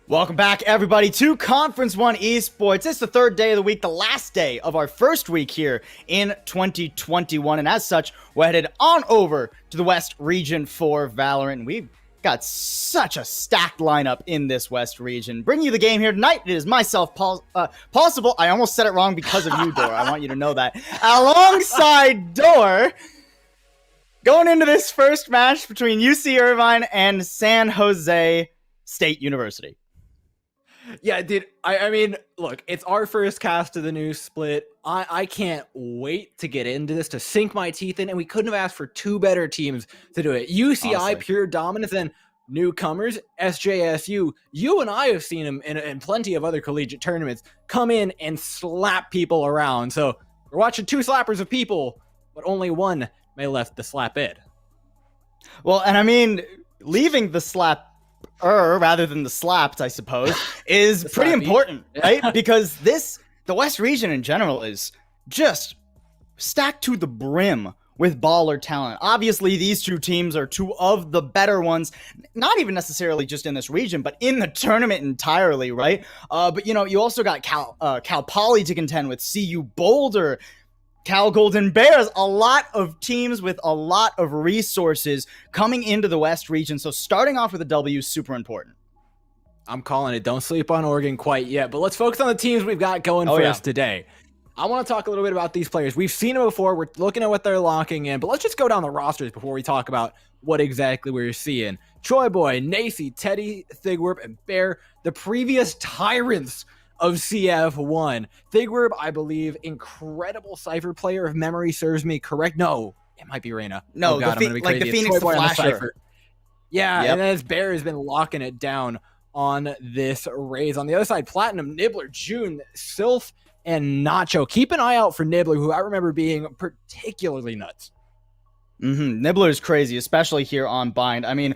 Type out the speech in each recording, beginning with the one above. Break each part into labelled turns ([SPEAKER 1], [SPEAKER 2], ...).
[SPEAKER 1] Welcome back, everybody, to Conference 1 Esports. It's the third day of the week, the last day of our first week here in 2021. And as such, we're headed on over to the West region for Valorant. We've got such a stacked lineup in this West region. Bringing you the game here tonight, it is myself, Possible. I almost said it wrong because of you, Dor. I want you to know that. Alongside Dor, going into this first match between UC Irvine and San Jose State University.
[SPEAKER 2] Yeah, dude, I mean, look, it's our first cast of the new split. I can't wait to get into this, to sink my teeth in, and we couldn't have asked for two better teams to do it. UCI, honestly, pure dominance, and newcomers, SJSU. You and I have seen them in plenty of other collegiate tournaments come in and slap people around. So we're watching two slappers of people, but only one may left the slap it.
[SPEAKER 1] Well, and I mean, leaving the slap rather than the slapped, I suppose, is pretty important, right? Because the West region in general is just stacked to the brim with baller talent. Obviously, these two teams are two of the better ones, not even necessarily just in this region, but in the tournament entirely, right? But, you know, you also got Cal Poly to contend with, CU Boulder, Cal Golden Bears, a lot of teams with a lot of resources coming into the West region. So starting off with a W is super important.
[SPEAKER 2] I'm calling it. Don't sleep on Oregon quite yet, but let's focus on the teams we've got going for us today. I want to talk a little bit about these players. We've seen them before. We're looking at what they're locking in, but let's just go down the rosters before we talk about what exactly we're seeing. Troy Boy, Nacy, Teddy, Thigwerp, and Bear, the previous tyrants of CF1. Thigwerp, I believe, incredible Cypher player, if memory serves me correct. No, it might be Reyna.
[SPEAKER 1] No,
[SPEAKER 2] God,
[SPEAKER 1] the Phoenix, the Flasher.
[SPEAKER 2] Yeah, yep. And then Bear has been locking it down on this raise. On the other side, Platinum, Nibbler, June, Sylph, and Nacho. Keep an eye out for Nibbler, who I remember being particularly nuts.
[SPEAKER 1] Nibbler is crazy, especially here on Bind. I mean,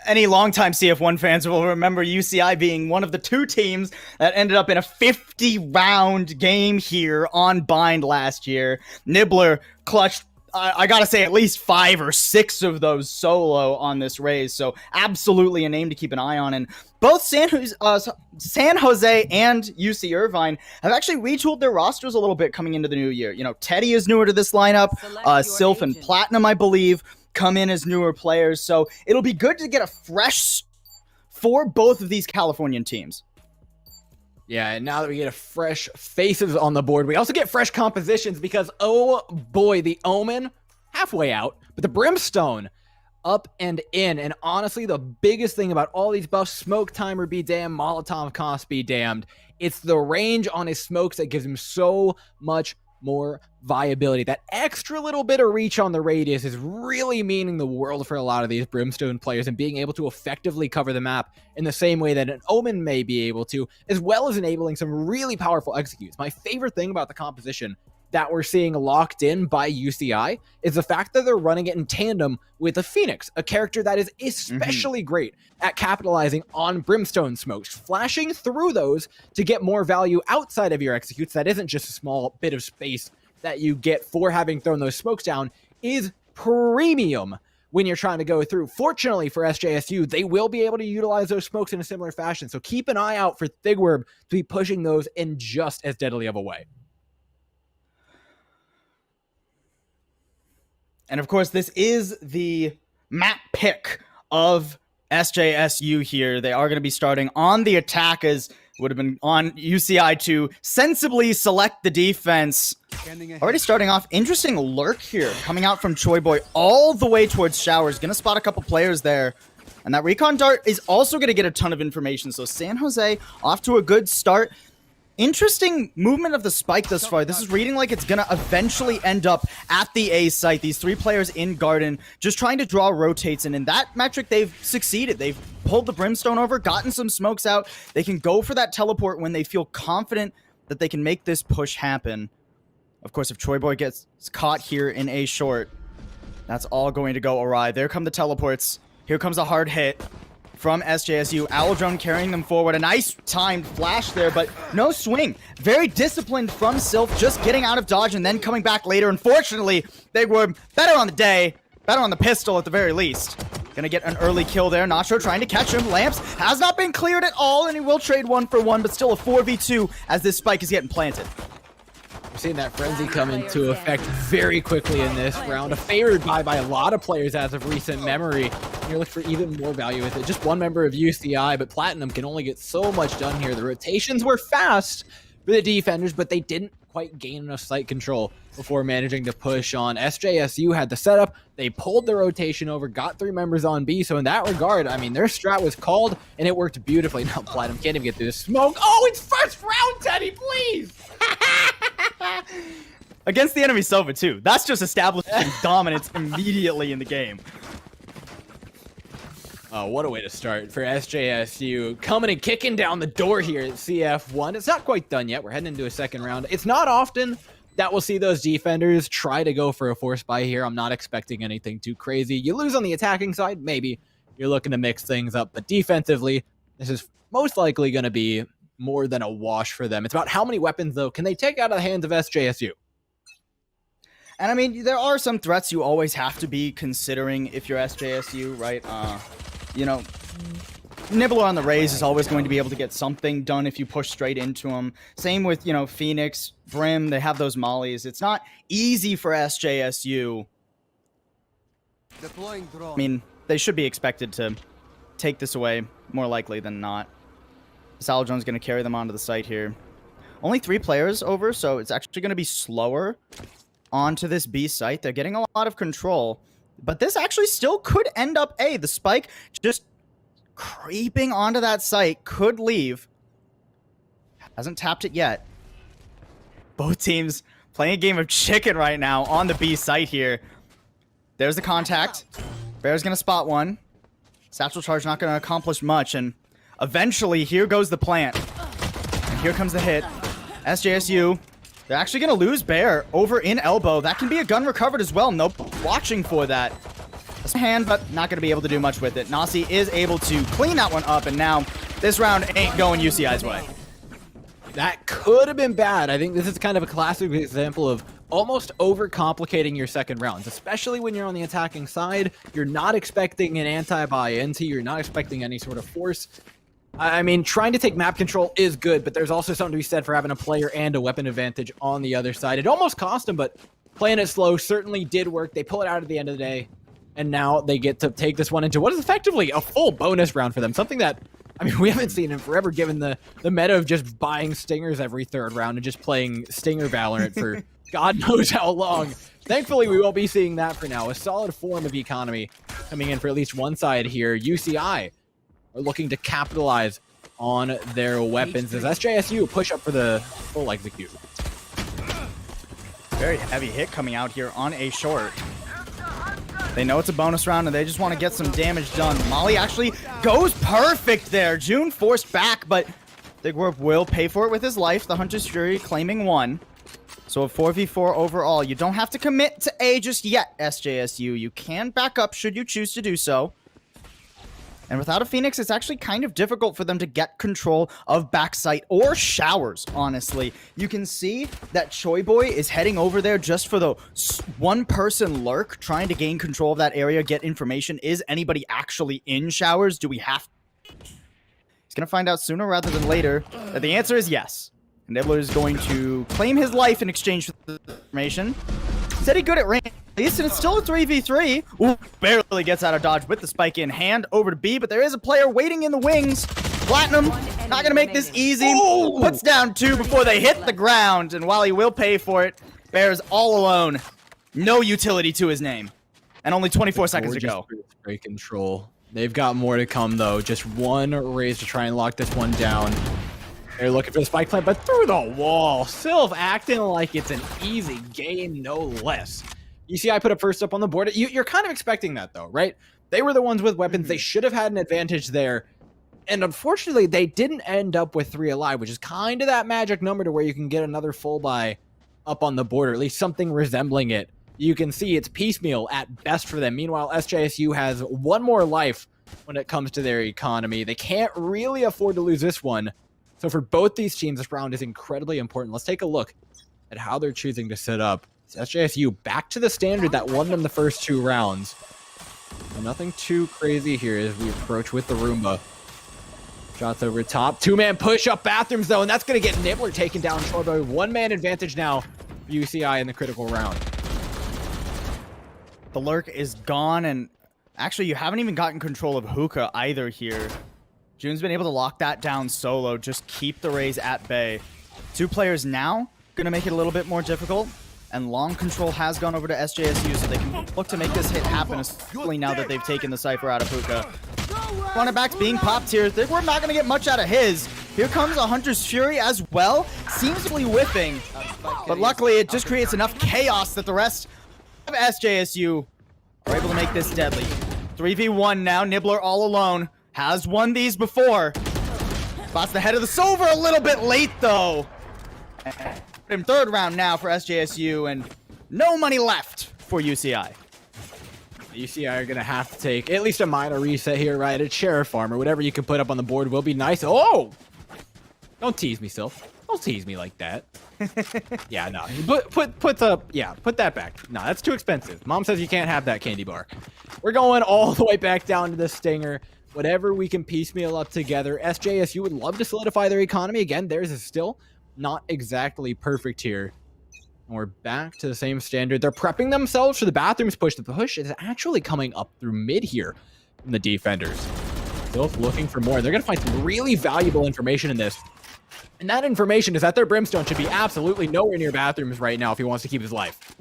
[SPEAKER 1] any longtime CF1 fans will remember UCI being one of the two teams that ended up in a 50-round game here on Bind last year. Nibbler clutched, I gotta say, at least 5 or 6 of those solo on this raise, so absolutely a name to keep an eye on. And both San Jose and UC Irvine have actually retooled their rosters a little bit coming into the new year. You know, Teddy is newer to this lineup. Sylph and Platinum, I believe, come in as newer players. So it'll be good to get a fresh for both of these Californian teams.
[SPEAKER 2] Yeah, and now that we get a fresh faces on the board, we also get fresh compositions because, oh boy, the Omen, halfway out, but the Brimstone, up and in. And honestly, the biggest thing about all these buffs, smoke timer be damned, Molotov cost be damned, it's the range on his smokes that gives him so much more viability. That extra little bit of reach on the radius is really meaning the world for a lot of these Brimstone players, and being able to effectively cover the map in the same way that an Omen may be able to, as well as enabling some really powerful executes. My favorite thing about the composition that we're seeing locked in by UCI is the fact that they're running it in tandem with a Phoenix, a character that is especially great at capitalizing on Brimstone smokes, flashing through those to get more value outside of your executes. That isn't just a small bit of space that you get for having thrown those smokes down, is premium when you're trying to go through. Fortunately for SJSU, they will be able to utilize those smokes in a similar fashion, so keep an eye out for Thigwerb to be pushing those in just as deadly of a way.
[SPEAKER 1] And of course, this is the map pick of SJSU here. They are going to be starting on the attack, as would have been on UCI to sensibly select the defense. Already starting off, interesting lurk here, coming out from Choi Boy all the way towards Showers. Going to spot a couple players there. And that recon dart is also going to get a ton of information. So San Jose off to a good start. Interesting movement of the spike thus far. This is reading like it's going to eventually end up at the A site. These three players in Garden just trying to draw rotates. And in that metric, they've succeeded. They've pulled the Brimstone over, gotten some smokes out. They can go for that teleport when they feel confident that they can make this push happen. Of course, if Choi Boy gets caught here in A short, that's all going to go awry. There come the teleports. Here comes a hard hit from SJSU. Owldrone carrying them forward. A nice timed flash there, but no swing. Very disciplined from Sylph, just getting out of dodge and then coming back later. Unfortunately, they were better on the day, better on the pistol at the very least. Gonna get an early kill there. Nacho trying to catch him. Lamps has not been cleared at all, and he will trade 1 for 1, but still a 4v2 as this spike is getting planted.
[SPEAKER 2] We're seeing that frenzy come into effect very quickly in this round. A favored by a lot of players as of recent memory. You're looking for even more value with it. Just one member of UCI, but Platinum can only get so much done here. The rotations were fast for the defenders, but they didn't quite gain enough site control before managing to push on. SJSU had the setup. They pulled the rotation over, got 3 members on B. So in that regard, I mean, their strat was called, and it worked beautifully. Now Platinum can't even get through the smoke. Oh, it's first round, Teddy, please!
[SPEAKER 1] Against the enemy Sova, too. That's just establishing dominance immediately in the game.
[SPEAKER 2] Oh, what a way to start for SJSU. Coming and kicking down the door here at CF1. It's not quite done yet. We're heading into a second round. It's not often that we'll see those defenders try to go for a force buy here. I'm not expecting anything too crazy. You lose on the attacking side, maybe. You're looking to mix things up. But defensively, this is most likely going to be more than a wash for them. It's about how many weapons, though, can they take out of the hands of SJSU?
[SPEAKER 1] And I mean, there are some threats you always have to be considering if you're SJSU, right? You know, Nibbler on the Raze is always going to be able to get something done if you push straight into him. Same with, you know, Phoenix, Brim, they have those mollies. It's not easy for SJSU.
[SPEAKER 3] Deploying drone.
[SPEAKER 1] I mean, they should be expected to take this away, more likely than not. Owldrone's going to carry them onto the site here. Only 3 players over, so it's actually going to be slower onto this B site. They're getting a lot of control. But this actually still could end up A. The spike just creeping onto that site could leave. Hasn't tapped it yet. Both teams playing a game of chicken right now on the B site here. There's the contact. Bear's going to spot one. Satchel charge not going to accomplish much. And eventually, here goes the plant. And here comes the hit. SJSU. They're actually going to lose Bear over in elbow. That can be a gun recovered as well. Nope. Watching for that. That's a hand, but not going to be able to do much with it. Nasi is able to clean that one up, and now this round ain't going UCI's way.
[SPEAKER 2] That could have been bad. I think this is kind of a classic example of almost overcomplicating your second rounds, especially when you're on the attacking side. You're not expecting an anti-buy into, you're not expecting any sort of force. I mean, trying to take map control is good, but there's also something to be said for having a player and a weapon advantage on the other side. It almost cost them, but playing it slow certainly did work. They pull it out at the end of the day, and now they get to take this one into what is effectively a full bonus round for them. Something that, I mean, we haven't seen in forever, given the meta of just buying Stingers every third round and just playing Stinger Valorant for God knows how long. Thankfully, we won't be seeing that for now. A solid form of economy coming in for at least one side here. UCI are looking to capitalize on their weapons as SJSU push up for the full execute.
[SPEAKER 1] Very heavy hit coming out here on a short. They know it's a bonus round, and they just want to get some damage done. Molly actually goes perfect there. June forced back, but the group will pay for it with his life. The Hunter's Fury claiming 1. So a 4v4 overall. You don't have to commit to A just yet, SJSU. You can back up should you choose to do so. And without a Phoenix, it's actually kind of difficult for them to get control of backsite or showers, honestly. You can see that Choi Boy is heading over there just for the one-person lurk, trying to gain control of that area, get information. Is anybody actually in showers? Do we have... He's going to find out sooner rather than later that the answer is yes. Nibbler is going to claim his life in exchange for the information. Said he good at range. At least, and it's still a 3v3. Ooh, barely gets out of dodge with the spike in hand over to B, but there is a player waiting in the wings. Platinum, not going to make this easy. Ooh. Puts down 2 before they hit the ground, and while he will pay for it, Bear's all alone. No utility to his name. And only 24 seconds to go.
[SPEAKER 2] Great control. They've got more to come, though. Just one raise to try and lock this one down. They're looking for the spike plant, but through the wall. Sylv acting like it's an easy game, no less. UCI put up first up on the board. You're kind of expecting that, though, right? They were the ones with weapons. They should have had an advantage there. And unfortunately, they didn't end up with 3 alive, which is kind of that magic number to where you can get another full buy up on the board, or at least something resembling it. You can see it's piecemeal at best for them. Meanwhile, SJSU has 1 more life when it comes to their economy. They can't really afford to lose this one. So for both these teams, this round is incredibly important. Let's take a look at how they're choosing to set up. SJSU back to the standard that won them the first 2 rounds. So nothing too crazy here as we approach with the Roomba. Shots over top. 2-man push up bathrooms, though, and that's going to get Nibbler taken down short by 1-man advantage now for UCI in the critical round.
[SPEAKER 1] The lurk is gone, and actually you haven't even gotten control of Hookah either here. June's been able to lock that down solo, just keep the raise at bay. 2 players now, going to make it a little bit more difficult. And long control has gone over to SJSU, so they can look to make this hit happen, especially now that they've taken the Cypher out of Hookah. Cornerback's being popped here. We're not going to get much out of his. Here comes a Hunter's Fury as well. Seems to be whiffing, but luckily it just creates enough chaos that the rest of SJSU are able to make this deadly. 3v1 now, Nibbler all alone. Has won these before. Spots the head of the Silver a little bit late, though. In 3rd round now for SJSU, and no money left for UCI.
[SPEAKER 2] UCI are going to have to take at least a minor reset here, right? At Sheriff Farm or whatever you can put up on the board will be nice. Oh! Don't tease me, Sylv. Don't tease me like that. Yeah, no. Put that back. No, that's too expensive. Mom says you can't have that candy bar. We're going all the way back down to the Stinger. Whatever we can piecemeal up together. SJSU would love to solidify their economy. Again, theirs is still not exactly perfect here. And we're back to the same standard. They're prepping themselves for the bathrooms push. The push is actually coming up through mid here from the defenders. Still looking for more. They're going to find some really valuable information in this. And that information is that their Brimstone should be absolutely nowhere near bathrooms right now if he wants to keep his life.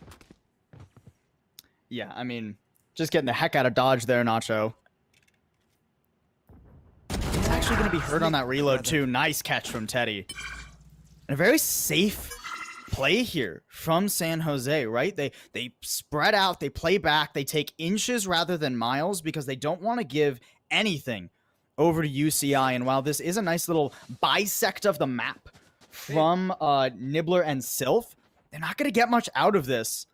[SPEAKER 1] Yeah, I mean, just getting the heck out of dodge there, Nacho. He's actually going to be hurt on that reload, too. Nice catch from Teddy. And a very safe play here from San Jose, right? They spread out, they play back, they take inches rather than miles because they don't want to give anything over to UCI. And while this is a nice little bisect of the map from Nibbler and Sylv, they're not going to get much out of this.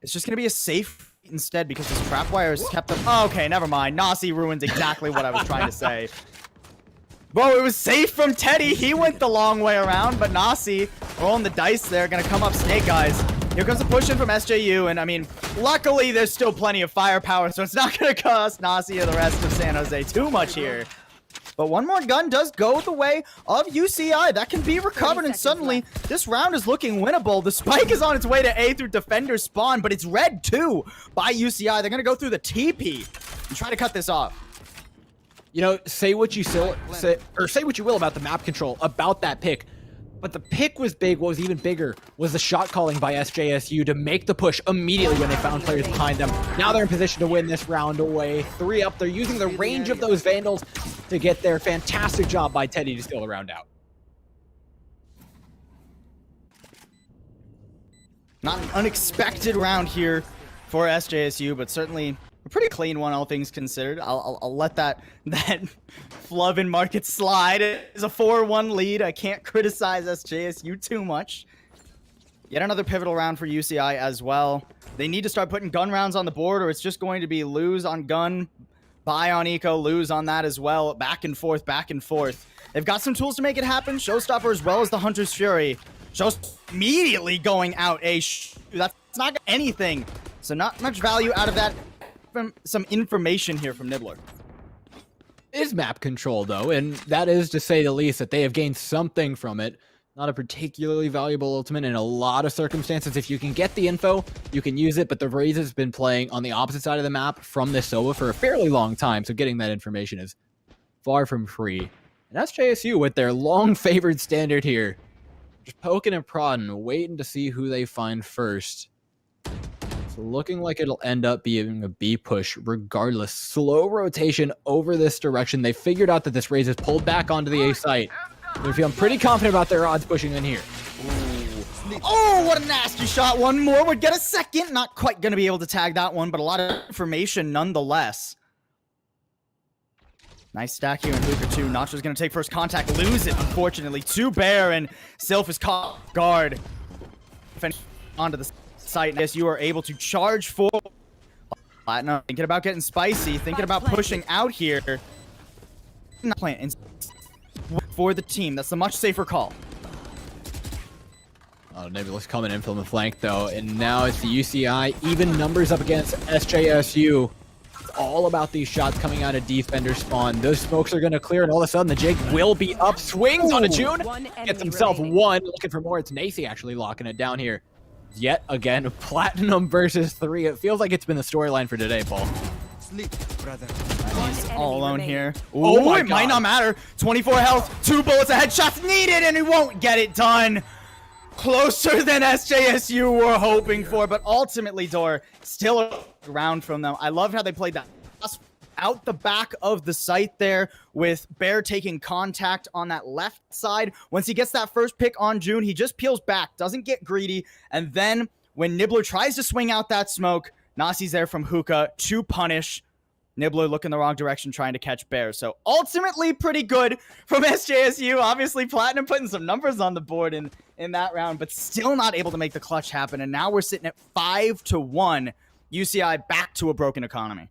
[SPEAKER 1] It's just going to be a safe instead because this trap wire has kept them... Oh, okay, never mind. Nasi ruins exactly what I was trying to say. Whoa, it was safe from Teddy. He went the long way around, but Nasi rolling the dice there. Going to come up Snake Eyes. Here comes a push in from SJU, and I mean, luckily there's still plenty of firepower, so it's not going to cost Nasi or the rest of San Jose too much here. But one more gun does go the way of UCI. That can be recovered, and suddenly this round is looking winnable. The spike is on its way to A through defender spawn, but it's red too by UCI. They're going to go through the TP and try to cut this off.
[SPEAKER 2] You know, say what you will about the map control, about that pick. But the pick was big. What was even bigger was the shot calling by SJSU to make the push immediately when they found players behind them. Now they're in position to win this round away. 3 up. They're using the range of those Vandals to get there. Fantastic job by Teddy to steal the round out.
[SPEAKER 1] Not an unexpected round here for SJSU, but certainly a pretty clean one, all things considered. I'll let that Flovin market slide. It's a 4-1 lead. I can't criticize SJSU too much. Yet another pivotal round for UCI as well. They need to start putting gun rounds on the board, or it's just going to be lose on gun, buy on eco, lose on that as well. Back and forth, back and forth. They've got some tools to make it happen. Showstopper as well as the Hunter's Fury. Just immediately going out that's not anything. So not much value out of that. Some information here from Nibbler.
[SPEAKER 2] Is map control though, and that is to say the least that they have gained something from it. Not a particularly valuable ultimate in a lot of circumstances. If you can get the info, you can use it, but the Raze has been playing on the opposite side of the map from this Sova for a fairly long time, so getting that information is far from free. And that's SJSU with their long favored standard here. Just poking and prodding, waiting to see who they find first. So looking like it'll end up being a B push regardless. Slow rotation over this direction. They figured out that this Raze is pulled back onto the A site. They're feeling pretty confident about their odds pushing in here.
[SPEAKER 1] Ooh. Oh, what a nasty shot. One more would get a second. Not quite going to be able to tag that one, but a lot of information nonetheless. Nice stack here in Hookah 2. Nacho's going to take first contact. Lose it, unfortunately. 2 Bear, and Sylph is caught guard. Onto the site. Yes, you are able to charge for Platinum. Thinking about getting spicy. Thinking about pushing out here. Not playing for the team. That's a much safer call.
[SPEAKER 2] Oh, Nebula's coming in from the flank, though. And now it's the UCI. Even numbers up against SJSU. It's all about these shots coming out of defender spawn. Those smokes are going to clear, and all of a sudden the Jake will be up. Swings on a June. Gets himself one. Looking for more. It's Nacy actually locking it down here. Yet again, Platinum versus 3. It feels like it's been the storyline for today, Paul.
[SPEAKER 3] Sleep, brother.
[SPEAKER 1] He's all alone here. Ooh,
[SPEAKER 2] Oh my
[SPEAKER 1] it might not matter. 24 health, 2 bullets, a headshot needed, and he won't get it done. Closer than SJSU were hoping for, but ultimately, Door, still a round from them. I loved how they played that out the back of the site there with Bear taking contact on that left side. Once he gets that first pick on June, he just peels back, doesn't get greedy, and then when Nibbler tries to swing out that smoke, Nasi's there from Hookah to punish. Nibbler looking the wrong direction, trying to catch Bear. So ultimately pretty good from SJSU. Obviously, Platinum putting some numbers on the board in that round, but still not able to make the clutch happen. And now we're sitting at 5-1. UCI back to a broken economy.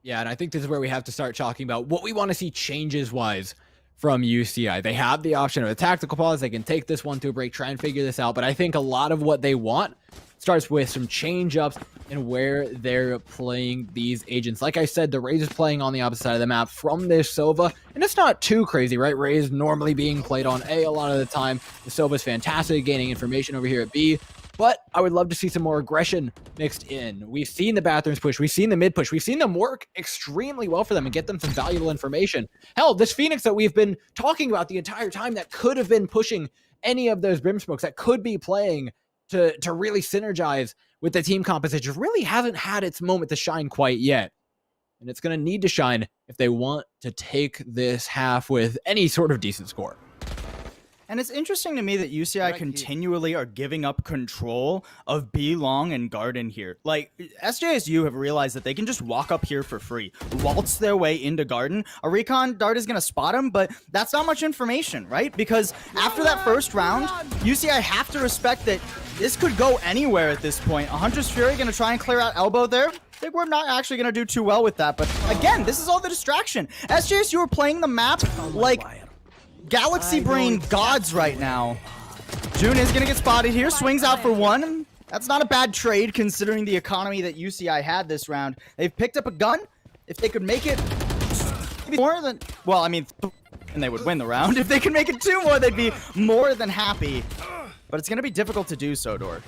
[SPEAKER 2] Yeah, and I think this is where we have to start talking about what we want to see changes-wise from UCI. They have the option of a tactical pause. They can take this one to a break, try and figure this out. But I think a lot of what they want starts with some change-ups and where they're playing these agents. Like I said, the Raze is playing on the opposite side of the map from this Sova, and it's not too crazy, right? Raze normally being played on A a lot of the time. The Sova's fantastic, gaining information over here at B, but I would love to see some more aggression mixed in. We've seen the bathrooms push, we've seen the mid push, we've seen them work extremely well for them and get them some valuable information. Hell, this Phoenix that we've been talking about the entire time that could have been pushing any of those Brim smokes, that could be playing to really synergize with the team composition, really hasn't had its moment to shine quite yet. And it's going to need to shine if they want to take this half with any sort of decent score.
[SPEAKER 1] And it's interesting to me that UCI continually are giving up control of B long and Garden here. Like, SJSU have realized that they can just walk up here for free, waltz their way into Garden. A recon dart is going to spot him, but that's not much information, right? Because after that first round, UCI have to respect that this could go anywhere at this point. A Hunter's Fury going to try and clear out elbow there. I think we're not actually going to do too well with that. But again, this is all the distraction. SJSU are playing the map like Galaxy Brain gods right now. June is going to get spotted here. Swings out for one. That's not a bad trade considering the economy that UCI had this round. They've picked up a gun. If they could make it more than... Well, I mean, and they would win the round. If they could make it 2 more, they'd be more than happy. But it's going to be difficult to do so, Dor.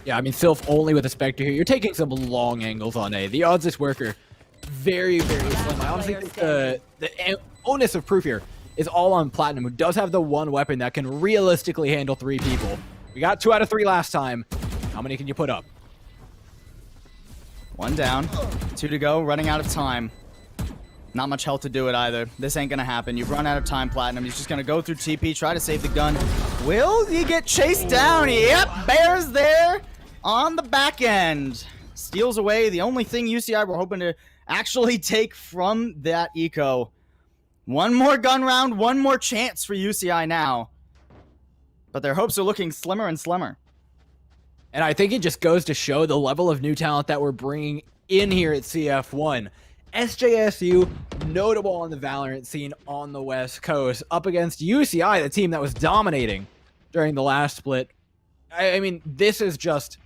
[SPEAKER 2] Yeah, I mean, Sylph only with a Spectre here. You're taking some long angles on A. The odds this worker, very, very slim. I honestly think the onus of proof here is all on Platinum, who does have the one weapon that can realistically handle 3 people. We got 2 out of 3 last time. How many can you put up?
[SPEAKER 1] 1 down, 2 to go, running out of time. Not much health to do it either. This ain't gonna happen. You've run out of time, Platinum. He's just gonna go through TP, try to save the gun. Will he get chased down? Yep, Bear's there on the back end. Steals away the only thing UCI were hoping to actually take from that eco. One more gun round, one more chance for UCI now. But their hopes are looking slimmer and slimmer.
[SPEAKER 2] And I think it just goes to show the level of new talent that we're bringing in here at CF1. SJSU, notable on the Valorant scene on the West Coast, up against UCI, the team that was dominating during the last split. I mean, this is just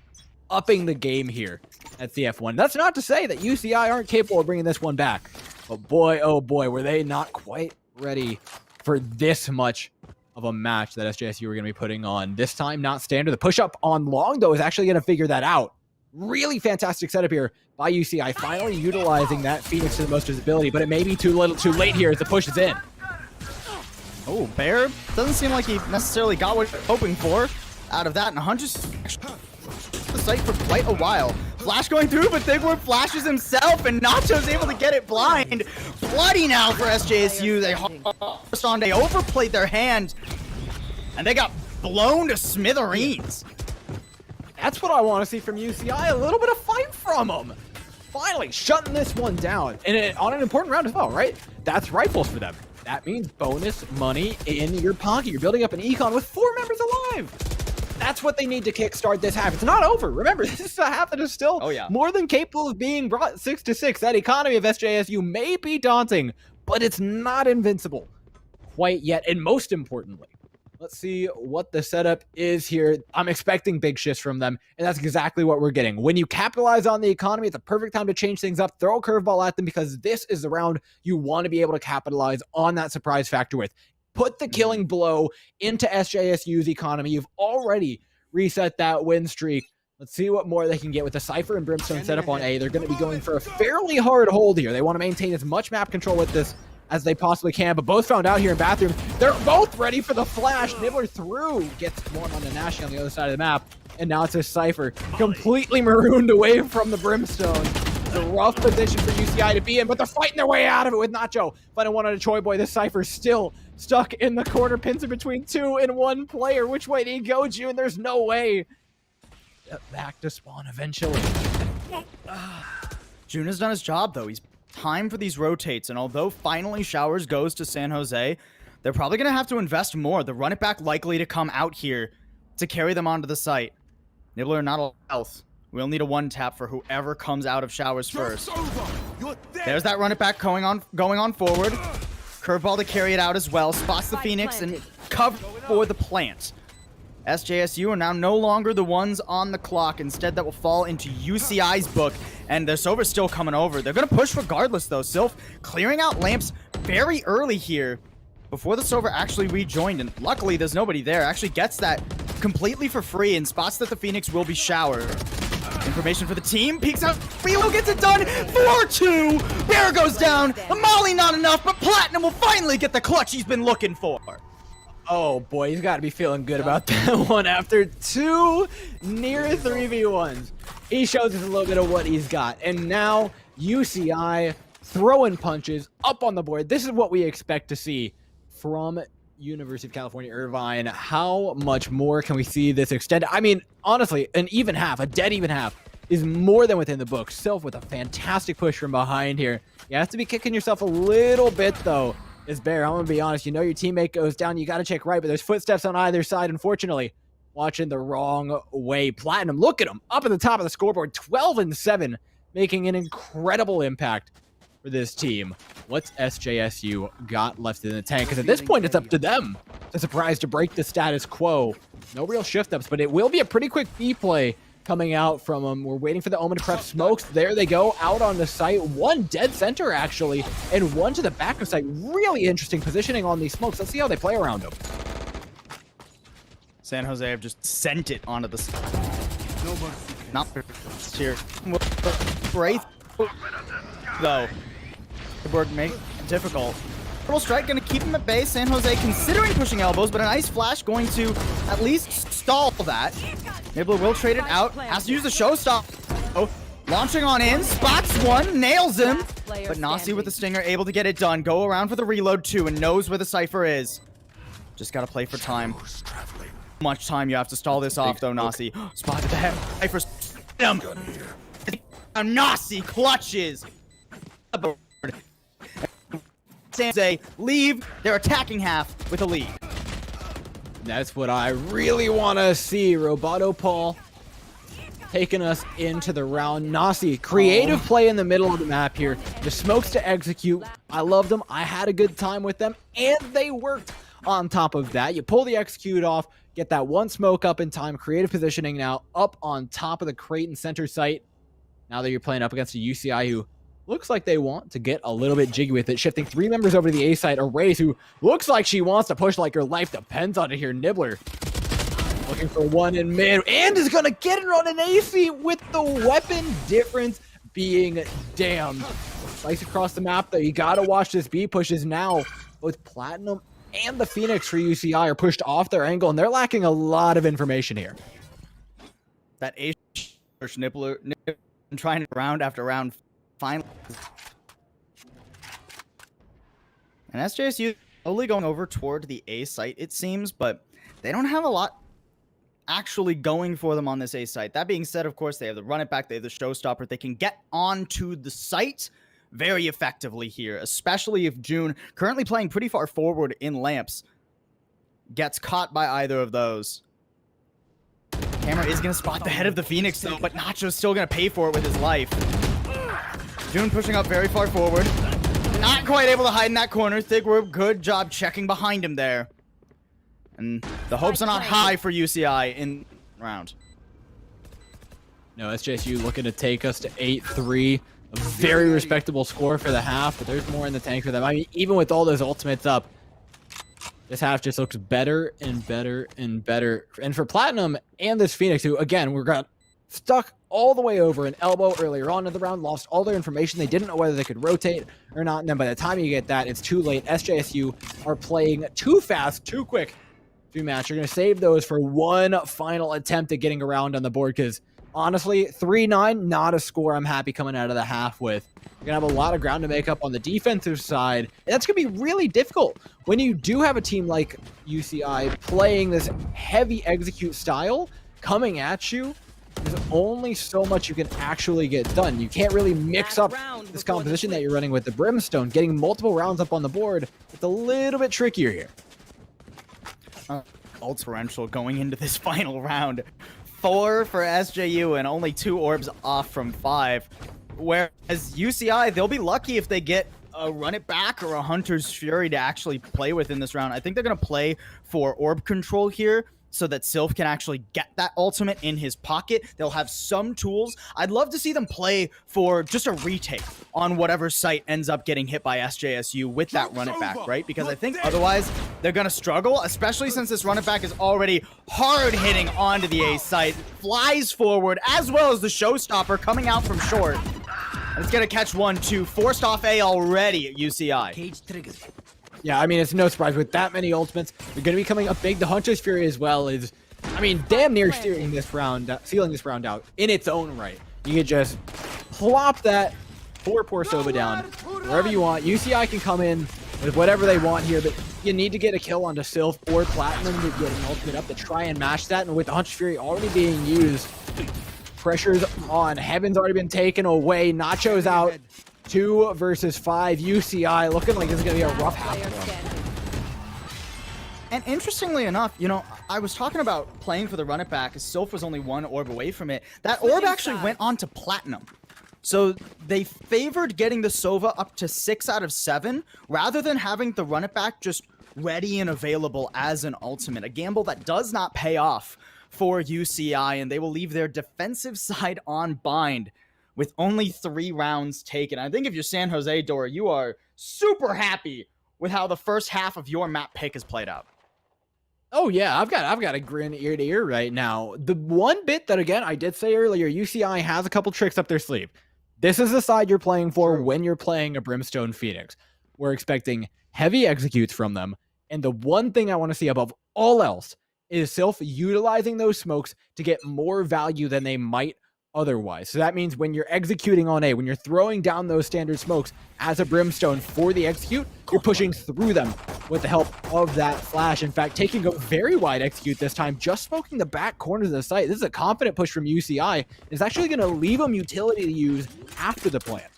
[SPEAKER 2] upping the game here at CF1. That's not to say that UCI aren't capable of bringing this one back. But boy, oh boy, were they not quite ready for this much of a match that SJSU were going to be putting on. This time, not standard. The push-up on long, though, is actually going to figure that out. Really fantastic setup here by UCI, finally utilizing that Phoenix to the most visibility, but it may be too late here as the push is in.
[SPEAKER 1] Oh, Bear doesn't seem like he necessarily got what he was hoping for out of that, and Hunter's the site for quite a while. Flash going through, but Thigward flashes himself, and Nacho's able to get it blind. Bloody now for SJSU. They overplayed their hand, and they got blown to smithereens.
[SPEAKER 2] That's what I want to see from UCI, a little bit of fight from them. Finally shutting this one down, and on an important round as well, right? That's rifles for them. That means bonus money in your pocket. You're building up an econ with 4 members alive. That's what they need to kickstart this half. It's not over. Remember, this is a half that is still more than capable of being brought 6-6. That economy of SJSU may be daunting, but it's not invincible quite yet. And most importantly, let's see what the setup is here. I'm expecting big shifts from them, and that's exactly what we're getting. When you capitalize on the economy, it's a perfect time to change things up, throw a curveball at them, because this is the round you want to be able to capitalize on that surprise factor with. Put the killing blow into SJSU's economy. You've already reset that win streak. Let's see what more they can get with the Cypher and Brimstone setup on A. They're going to be going for a fairly hard hold here. They want to maintain as much map control with this as they possibly can, but both found out here in bathroom. They're both ready for the flash. Nibbler through, gets one on the Nashi on the other side of the map, and now it's a Cypher completely marooned away from the Brimstone. It's a rough position for UCI to be in, but they're fighting their way out of it with Nacho. Finding one on a Choi Boy. This Cypher's still stuck in the corner, pins in between 2 and 1 player. Which way do you go, June? There's no way. Back to spawn eventually.
[SPEAKER 1] June has done his job, though. He's time for these rotates, and although finally Showers goes to San Jose, they're probably going to have to invest more. The run it back likely to come out here to carry them onto the site. Nibbler not all health. We'll need a 1-tap for whoever comes out of Showers first. There's that run it back going on forward. Curveball to carry it out as well. Spots the Phoenix and cover for the plant. SJSU are now no longer the ones on the clock. Instead, that will fall into UCI's book. And the Silver's still coming over. They're going to push regardless, though. Sylph clearing out lamps very early here before the Silver actually rejoined. And luckily, there's nobody there. Actually gets that completely for free and spots that the Phoenix will be showered. Information for the team. Peeks out. Reload gets it done. 4-2. Bear goes down. Molly not enough, but Platinum will finally get the clutch he's been looking for.
[SPEAKER 2] Oh boy, he's got to be feeling good about that one after 2 near 3v1s. He shows us a little bit of what he's got. And now UCI throwing punches up on the board. This is what we expect to see from University of California, Irvine. How much more can we see this extend? I mean, honestly, an even half, a dead even half, is more than within the book. Sylph with a fantastic push from behind here. You have to be kicking yourself a little bit, though. This Bear, I'm going to be honest, you know your teammate goes down, you got to check right, but there's footsteps on either side, unfortunately. Watching the wrong way. Platinum, look at him, up at the top of the scoreboard, 12-7, making an incredible impact for this team. What's SJSU got left in the tank? Because at this point, it's up to them to surprise to break the status quo. No real shift-ups, but it will be a pretty quick B play coming out from them. We're waiting for the Omen to prep smokes. There they go, out on the site. One dead center, actually, and one to the back of site. Really interesting positioning on these smokes. Let's see how they play around them.
[SPEAKER 1] San Jose have just sent it onto the site. Not here. Braith, though. The board make it difficult. Portal Strike going to keep him at bay. San Jose considering pushing elbows, but an ice flash going to at least stall that. Nibbler will trade it out. Has to use the showstop. Oh, launching on in. Spots one. Nails him. But Nasi with the stinger able to get it done. Go around for the reload too and knows where the Cypher is. Just gotta play for time. Much time you have to stall this off though, Nasi. Spotted the head for him. Nasi clutches. Say leave. They're attacking half with a lead.
[SPEAKER 2] That's what I really want to see. Roboto Paul taking us into the round. Nasi, creative play in the middle of the map here. The smokes to execute. I love them. I had a good time with them, and they worked. On top of that, you pull the execute off, get that one smoke up in time. Creative positioning now up on top of the crate and center site. Now that you're playing up against a UCI who looks like they want to get a little bit jiggy with it, shifting 3 members over to the A side. Erase, who looks like she wants to push like her life depends on it here. Nibbler looking for one in mid and is going to get it on an AC with the weapon difference being damned. Slice across the map though. You got to watch this B pushes now. Both Platinum and the Phoenix for UCI are pushed off their angle, and they're lacking a lot of information here.
[SPEAKER 1] That A Nibbler trying round after round, finally. And SJSU only going over toward the A site, it seems, but they don't have a lot actually going for them on this A site. That being said, of course, they have the run it back, they have the showstopper. They can get onto the site very effectively here, especially if June, currently playing pretty far forward in lamps, gets caught by either of those. Camera is going to spot the head of the Phoenix though, but Nacho's still going to pay for it with his life. June pushing up very far forward. Not quite able to hide in that corner. Thigward, good job checking behind him there. And the hopes are not high for UCI in round.
[SPEAKER 2] No, SJSU looking to take us to 8-3. A very respectable score for the half, but there's more in the tank for them. I mean, even with all those ultimates up, this half just looks better and better and better. And for Platinum and this Phoenix, who, again, got stuck all the way over an elbow earlier on in the round, lost all their information. They didn't know whether they could rotate or not. And then by the time you get that, it's too late. SJSU are playing too fast, too quick to match. You're going to save those for one final attempt at getting around on the board because honestly, 3-9, not a score I'm happy coming out of the half with. You're going to have a lot of ground to make up on the defensive side. And that's going to be really difficult when you do have a team like UCI playing this heavy execute style coming at you. There's only so much you can actually get done. You can't really mix up this composition that you're running with the Brimstone. Getting multiple rounds up on the board, it's a little bit trickier here.
[SPEAKER 1] Ultra going into this final round. 4 for SJU and only 2 orbs off from 5. Whereas UCI, they'll be lucky if they get a run it back or a Hunter's Fury to actually play with in this round. I think they're going to play for orb control here so that Sylph can actually get that ultimate in his pocket. They'll have some tools. I'd love to see them play for just a retake on whatever site ends up getting hit by SJSU with that run it back, right? Because I think otherwise they're going to struggle, especially since this run it back is already hard hitting onto the A site, flies forward, as well as the showstopper coming out from short. And it's going to catch 1-2, forced off A already at UCI.
[SPEAKER 3] Cage triggers.
[SPEAKER 2] Yeah, I mean, it's no surprise with that many ultimates. They're going to be coming up big. The Hunter's Fury as well is, I mean, damn near sealing this round out in its own right. You can just plop that poor Sova down wherever you want. UCI can come in with whatever they want here, but you need to get a kill onto Sylph or Platinum to get an ultimate up to try and match that. And with the Hunter's Fury already being used, pressure's on. Heaven's already been taken away. Nacho's out. 2 versus 5. UCI looking like this is going to be a rough half for them.
[SPEAKER 1] And interestingly enough, you know, I was talking about playing for the run it back as Sylph was only 1 orb away from it. That orb actually went on to Platinum. So they favored getting the Sova up to 6 out of 7 rather than having the run it back just ready and available as an ultimate. A gamble that does not pay off for UCI, and they will leave their defensive side on bind with only 3 rounds taken. I think if you're San Jose, Dora, you are super happy with how the first half of your map pick has played out.
[SPEAKER 2] Oh yeah, I've got a grin ear to ear right now. The one bit that, again, I did say earlier, UCI has a couple tricks up their sleeve. This is the side you're playing for when you're playing a Brimstone Phoenix. We're expecting heavy executes from them. And the one thing I want to see above all else is Sylph utilizing those smokes to get more value than they might otherwise. So that means when you're executing on A, when you're throwing down those standard smokes as a Brimstone for the execute, you're pushing through them with the help of that flash. In fact, taking a very wide execute this time, just smoking the back corners of the site. This is a confident push from UCI. It's actually going to leave them utility to use after the plant.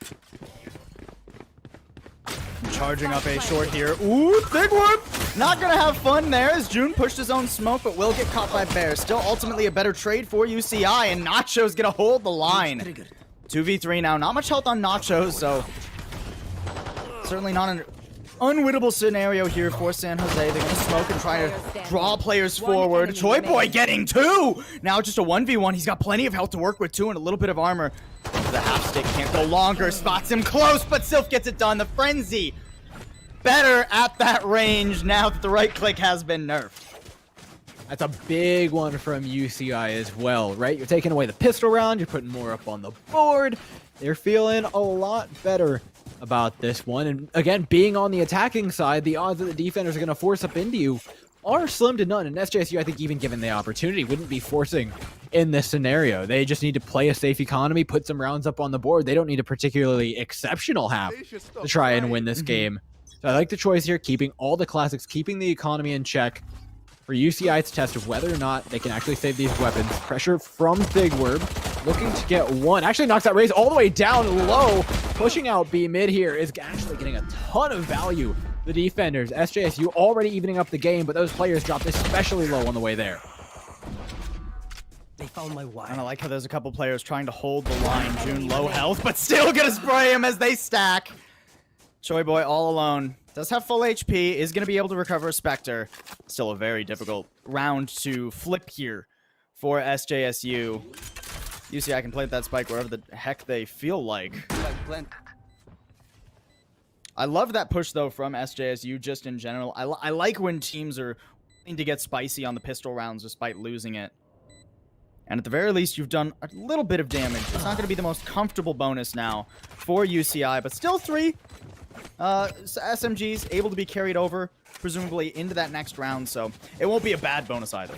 [SPEAKER 1] Charging up a short here. Ooh, big whoop! Not gonna have fun there as June pushed his own smoke, but will get caught by Bear. Still ultimately a better trade for UCI, and Nacho's gonna hold the line. 2v3 now. Not much health on Nachos, so certainly not an unwinnable scenario here for San Jose. They're gonna smoke and try to draw players forward. Choi Boy getting 2! Now just a 1v1. He's got plenty of health to work with too, and a little bit of armor. The half stick can't go longer. Spots him close, but Sylph gets it done. The frenzy better at that range now that the right click has been nerfed.
[SPEAKER 2] That's a big one from UCI as well, right? You're taking away the pistol round, you're putting more up on the board. They're feeling a lot better about this one. And again, being on the attacking side, the odds that the defenders are going to force up into you are slim to none. And SJSU, I think, even given the opportunity, wouldn't be forcing in this scenario. They just need to play a safe economy, put some rounds up on the board. They don't need a particularly exceptional half to try and win this game. So I like the choice here, keeping all the classics, keeping the economy in check. For UCI, it's a test of whether or not they can actually save these weapons. Pressure from Thigwerb, looking to get one. Actually knocks that raise all the way down low. Pushing out B mid here is actually getting a ton of value. The defenders, SJSU already evening up the game, but those players dropped especially low on the way there.
[SPEAKER 3] They found my wire.
[SPEAKER 1] And I like how there's a couple players trying to hold the line. June low health, but still gonna spray him as they stack. Choi Boy all alone. Does have full HP, is going to be able to recover a Spectre. Still a very difficult round to flip here for SJSU. UCI can plant that spike wherever the heck they feel like. I love that push, though, from SJSU just in general. I like when teams are willing to get spicy on the pistol rounds despite losing it. And at the very least, you've done a little bit of damage. It's not going to be the most comfortable bonus now for UCI, but still 3 SMGs able to be carried over, presumably into that next round, so it won't be a bad bonus either.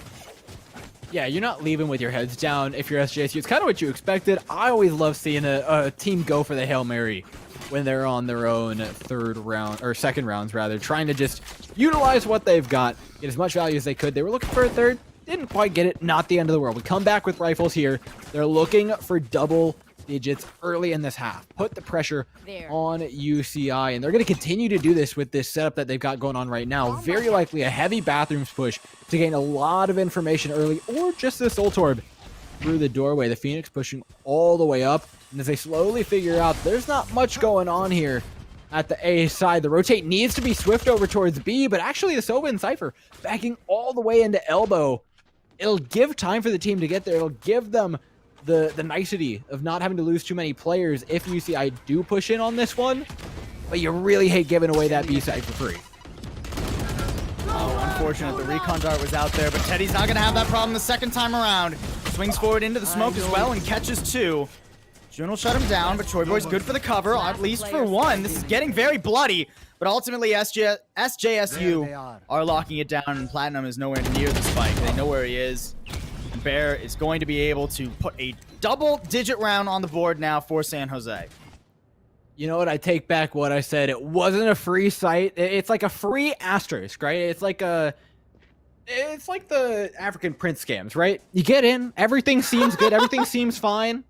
[SPEAKER 2] Yeah, you're not leaving with your heads down if you're SJSU. It's kind of what you expected. I always love seeing a team go for the Hail Mary when they're on their own third round, or second rounds rather, trying to just utilize what they've got, get as much value as they could. They were looking for a third, didn't quite get it, not the end of the world. We come back with rifles here. They're looking for double digits early in this half. Put the pressure on UCI, and they're going to continue to do this with this setup that they've got going on right now. Very likely a heavy bathrooms push to gain a lot of information early, or just this ult orb through the doorway. The Phoenix pushing all the way up, and as they slowly figure out there's not much going on here at the A side, the rotate needs to be swift over towards B, but actually the Sova and Cypher backing all the way into elbow. It'll give time for the team to get there. It'll give them the nicety of not having to lose too many players if UCI do push in on this one, but you really hate giving away that B side for free.
[SPEAKER 1] Oh, unfortunate. The recon dart was out there, but Teddy's not going to have that problem the second time around. Swings forward into the smoke as well and catches 2. June will shut him down, but Choi Boy's good for the cover, at least for 1. This is getting very bloody, but ultimately SJSU are locking it down, and Platinum is nowhere near the spike. They know where he is. Bear is going to be able to put a double-digit round on the board now for San Jose.
[SPEAKER 2] You know what? I take back what I said. It wasn't a free site. It's like a free asterisk, right? It's like the African Prince scams, right? You get in, everything seems good, everything seems fine,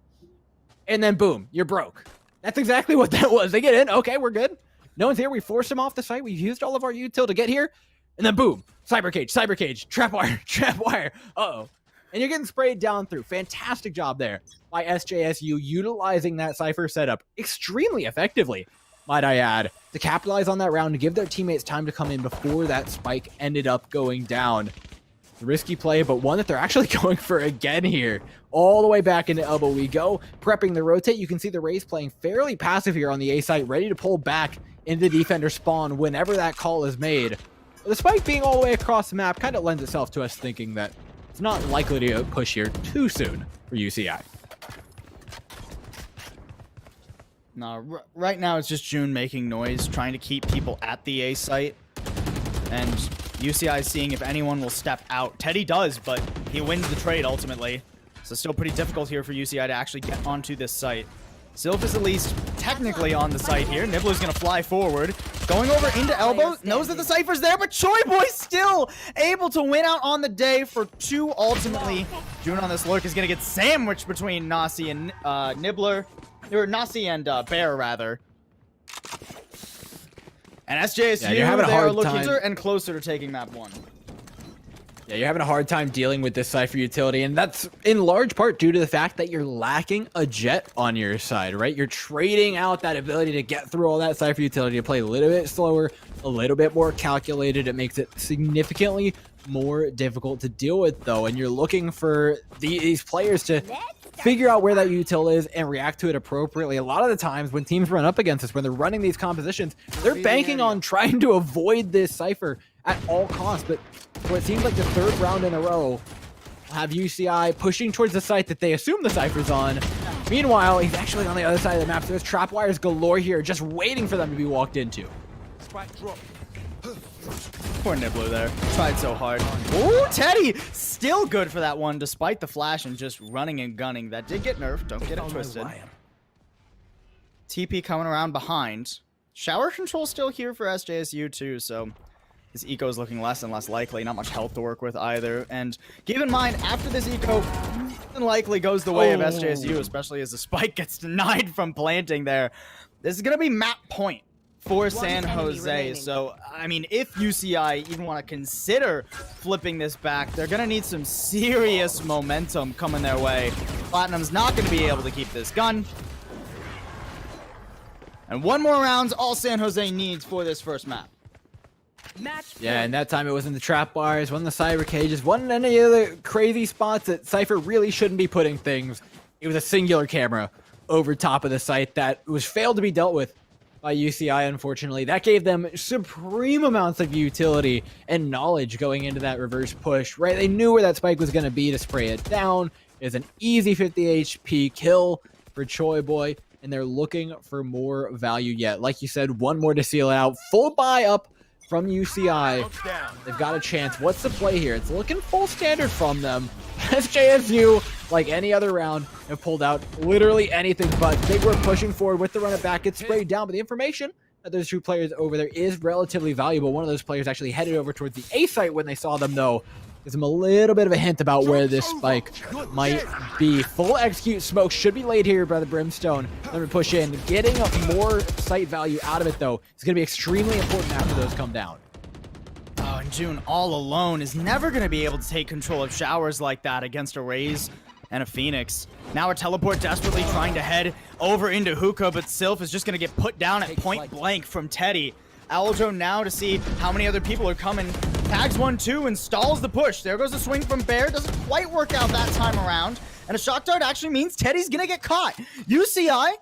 [SPEAKER 2] and then boom, you're broke. That's exactly what that was. They get in, okay, we're good. No one's here. We forced them off the site. We've used all of our util to get here, and then boom, cyber cage, trap wire. Uh-oh. And you're getting sprayed down through. Fantastic job there by SJSU, utilizing that Cypher setup extremely effectively, might I add, to capitalize on that round, to give their teammates time to come in before that spike ended up going down. It's a risky play, but one that they're actually going for again here. All the way back into elbow we go, prepping the rotate. You can see the Rays playing fairly passive here on the A site, ready to pull back into the defender spawn whenever that call is made. But the spike being all the way across the map kind of lends itself to us thinking that it's not likely to push here too soon for UCI.
[SPEAKER 1] No, right now it's just June making noise, trying to keep people at the A site. And UCI seeing if anyone will step out. Teddy does, but he wins the trade ultimately. So still pretty difficult here for UCI to actually get onto this site. Sylph is at least technically on the site here. Nibbler's going to fly forward. Going over into elbow, knows that the Cypher's there, but Choi Boy still able to win out on the day for 2 ultimately. June on this lurk is going to get sandwiched between Nasi and Nibbler, or Nasi and Bear, rather. And SJSU,
[SPEAKER 2] you're having a
[SPEAKER 1] they are
[SPEAKER 2] hard
[SPEAKER 1] looking
[SPEAKER 2] time.
[SPEAKER 1] closer and closer to taking map 1.
[SPEAKER 2] Yeah, you're having a hard time dealing with this Cypher utility, and that's in large part due to the fact that you're lacking a Jet on your side, right? You're trading out that ability to get through all that Cypher utility to play a little bit slower, a little bit more calculated. It makes it significantly more difficult to deal with, though, and you're looking for these players to figure out where that util is and react to it appropriately. A lot of the times when teams run up against us, when they're running these compositions, they're banking on trying to avoid this Cypher at all costs, but for it seems like the 3rd round in a row, we'll have UCI pushing towards the site that they assume the Cypher's on. Meanwhile, he's actually on the other side of the map, so there's trap wires galore here, just waiting for them to be walked into.
[SPEAKER 1] Poor Nibbler there. Tried so hard. Ooh, Teddy! Still good for that one, despite the flash and just running and gunning. That did get nerfed. Don't get it twisted. TP coming around behind. Shower control still here for SJSU too, so his eco is looking less and less likely. Not much health to work with either. And keep in mind, after this eco, more than likely goes the way of SJSU, especially as the spike gets denied from planting there. This is going to be map point for San Jose. So, I mean, if UCI even want to consider flipping this back, they're going to need some serious momentum coming their way. Platinum's not going to be able to keep this gun. And 1 more round's all San Jose needs for this first map.
[SPEAKER 2] Yeah, and that time it wasn't the trap wires, wasn't the cyber cages, wasn't any other crazy spots that Cypher really shouldn't be putting things. It was a singular camera over top of the site that was failed to be dealt with by UCI, unfortunately. That gave them supreme amounts of utility and knowledge going into that reverse push, right? They knew where that spike was going to be to spray it down. It was an easy 50 HP kill for Choi Boy, and they're looking for more value yet. Like you said, 1 more to seal it out. Full buy up from UCI. They've got a chance. What's the play here? It's looking full standard from them. SJSU, like any other round, have pulled out literally anything but. They were pushing forward with the run it back. It's sprayed down, but the information that there's 2 players over there is relatively valuable. One of those players actually headed over towards the A site when they saw them, though. Gives them a little bit of a hint about where this spike might be. Full execute smoke should be laid here by the Brimstone. Let me push in. Getting more site value out of it, though, is going to be extremely important after those come down.
[SPEAKER 1] Oh, and June all alone is never going to be able to take control of showers like that against a Raze and a Phoenix. Now a teleport desperately trying to head over into Hookah, but Sylph is just going to get put down at point blank from Teddy. Aljo now to see how many other people are coming. Tags 1-2 and stalls the push. There goes the swing from Bear. Doesn't quite work out that time around. And a shock dart actually means Teddy's going to get caught. UCI,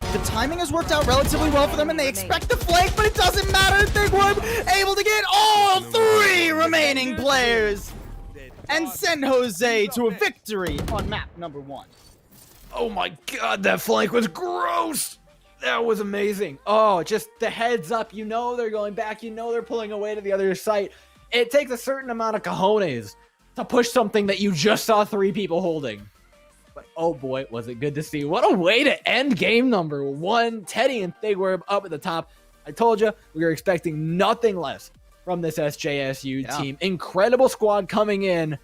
[SPEAKER 1] the timing has worked out relatively well for them, and they expect the flank, but it doesn't matter. Thigwood able to get all 3 remaining players and send Jose to a victory on map number 1.
[SPEAKER 2] Oh my god, that flank was gross! That was amazing. Oh, just the heads up. You know they're going back. You know they're pulling away to the other site. It takes a certain amount of cojones to push something that you just saw 3 people holding. But oh boy, was it good to see. What a way to end game number 1. Teddy and Thigworm up at the top. I told you, we were expecting nothing less from this SJSU team. Incredible squad coming in.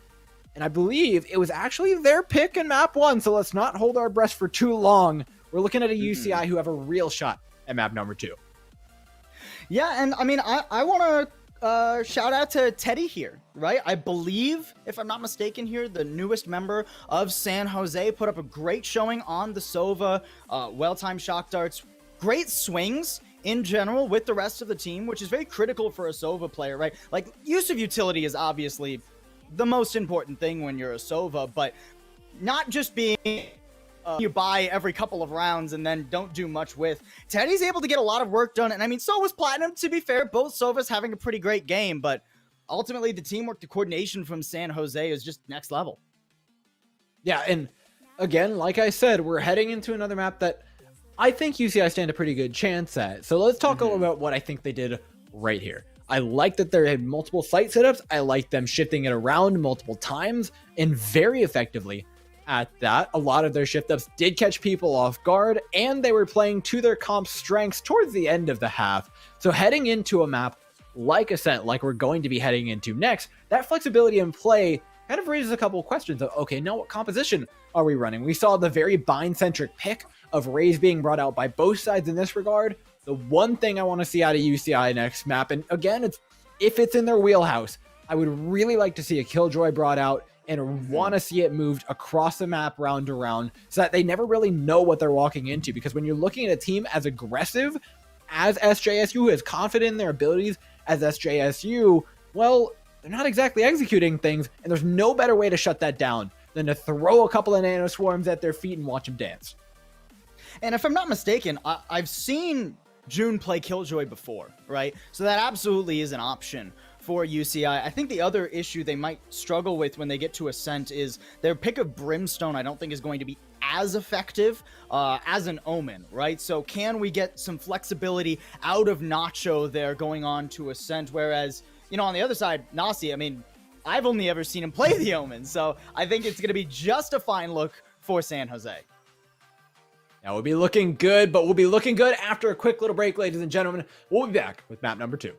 [SPEAKER 2] And I believe it was actually their pick in map 1. So let's not hold our breath for too long. We're looking at a UCI who have a real shot at map number 2.
[SPEAKER 1] Yeah, and I mean, I want to shout out to Teddy here, right? I believe, if I'm not mistaken here, the newest member of San Jose put up a great showing on the Sova, well-timed shock darts, great swings in general with the rest of the team, which is very critical for a Sova player, right? Like, use of utility is obviously the most important thing when you're a Sova, but not just being you buy every couple of rounds and then don't do much with. Teddy's able to get a lot of work done, and I mean, so was Platinum, to be fair. Both Sovas having a pretty great game, but ultimately the teamwork, the coordination from San Jose is just next level.
[SPEAKER 2] Yeah, and again, like I said, we're heading into another map that I think UCI stand a pretty good chance at. So let's talk a little about what I think they did right here. I like that they had multiple site setups. I like them shifting it around multiple times and very effectively at that. A lot of their shift ups did catch people off guard, and they were playing to their comp strengths towards the end of the half. So heading into a map like Ascent, like we're going to be heading into next, that flexibility in play kind of raises a couple of questions of, okay, now what composition are we running? We saw the very bind-centric pick of Raze being brought out by both sides in this regard. The one thing I want to see out of UCI next map, and again, it's if it's in their wheelhouse, I would really like to see a Killjoy brought out and want to see it moved across the map round to round so that they never really know what they're walking into. Because when you're looking at a team as aggressive as SJSU, as confident in their abilities as SJSU, well, they're not exactly executing things, and there's no better way to shut that down than to throw a couple of nano swarms at their feet and watch them dance.
[SPEAKER 1] And if I'm not mistaken, I've seen June play Killjoy before, right? So that absolutely is an option for UCI. I think the other issue they might struggle with when they get to Ascent is their pick of Brimstone I don't think is going to be as effective as an Omen, right? So can we get some flexibility out of Nacho there going on to Ascent, whereas, you know, on the other side, Nasi, I mean, I've only ever seen him play the Omen, so I think it's going to be just a fine look for San Jose.
[SPEAKER 2] Now we'll be looking good, but we'll be looking good after a quick little break, ladies and gentlemen. We'll be back with map number 2.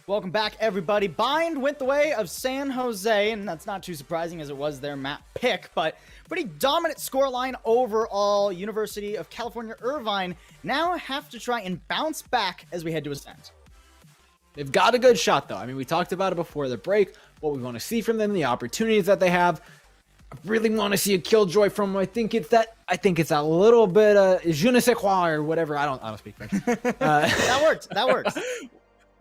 [SPEAKER 1] Welcome back, everybody. Bind went the way of San Jose, and that's not too surprising as it was their map pick, but pretty dominant scoreline overall. University of California, Irvine now have to try and bounce back as we head to Ascent.
[SPEAKER 2] They've got a good shot, though. I mean, we talked about it before the break, what we want to see from them, the opportunities that they have. I really want to see a Killjoy from them. I think it's that little bit je ne sais quoi or whatever. I don't speak French.
[SPEAKER 1] That works.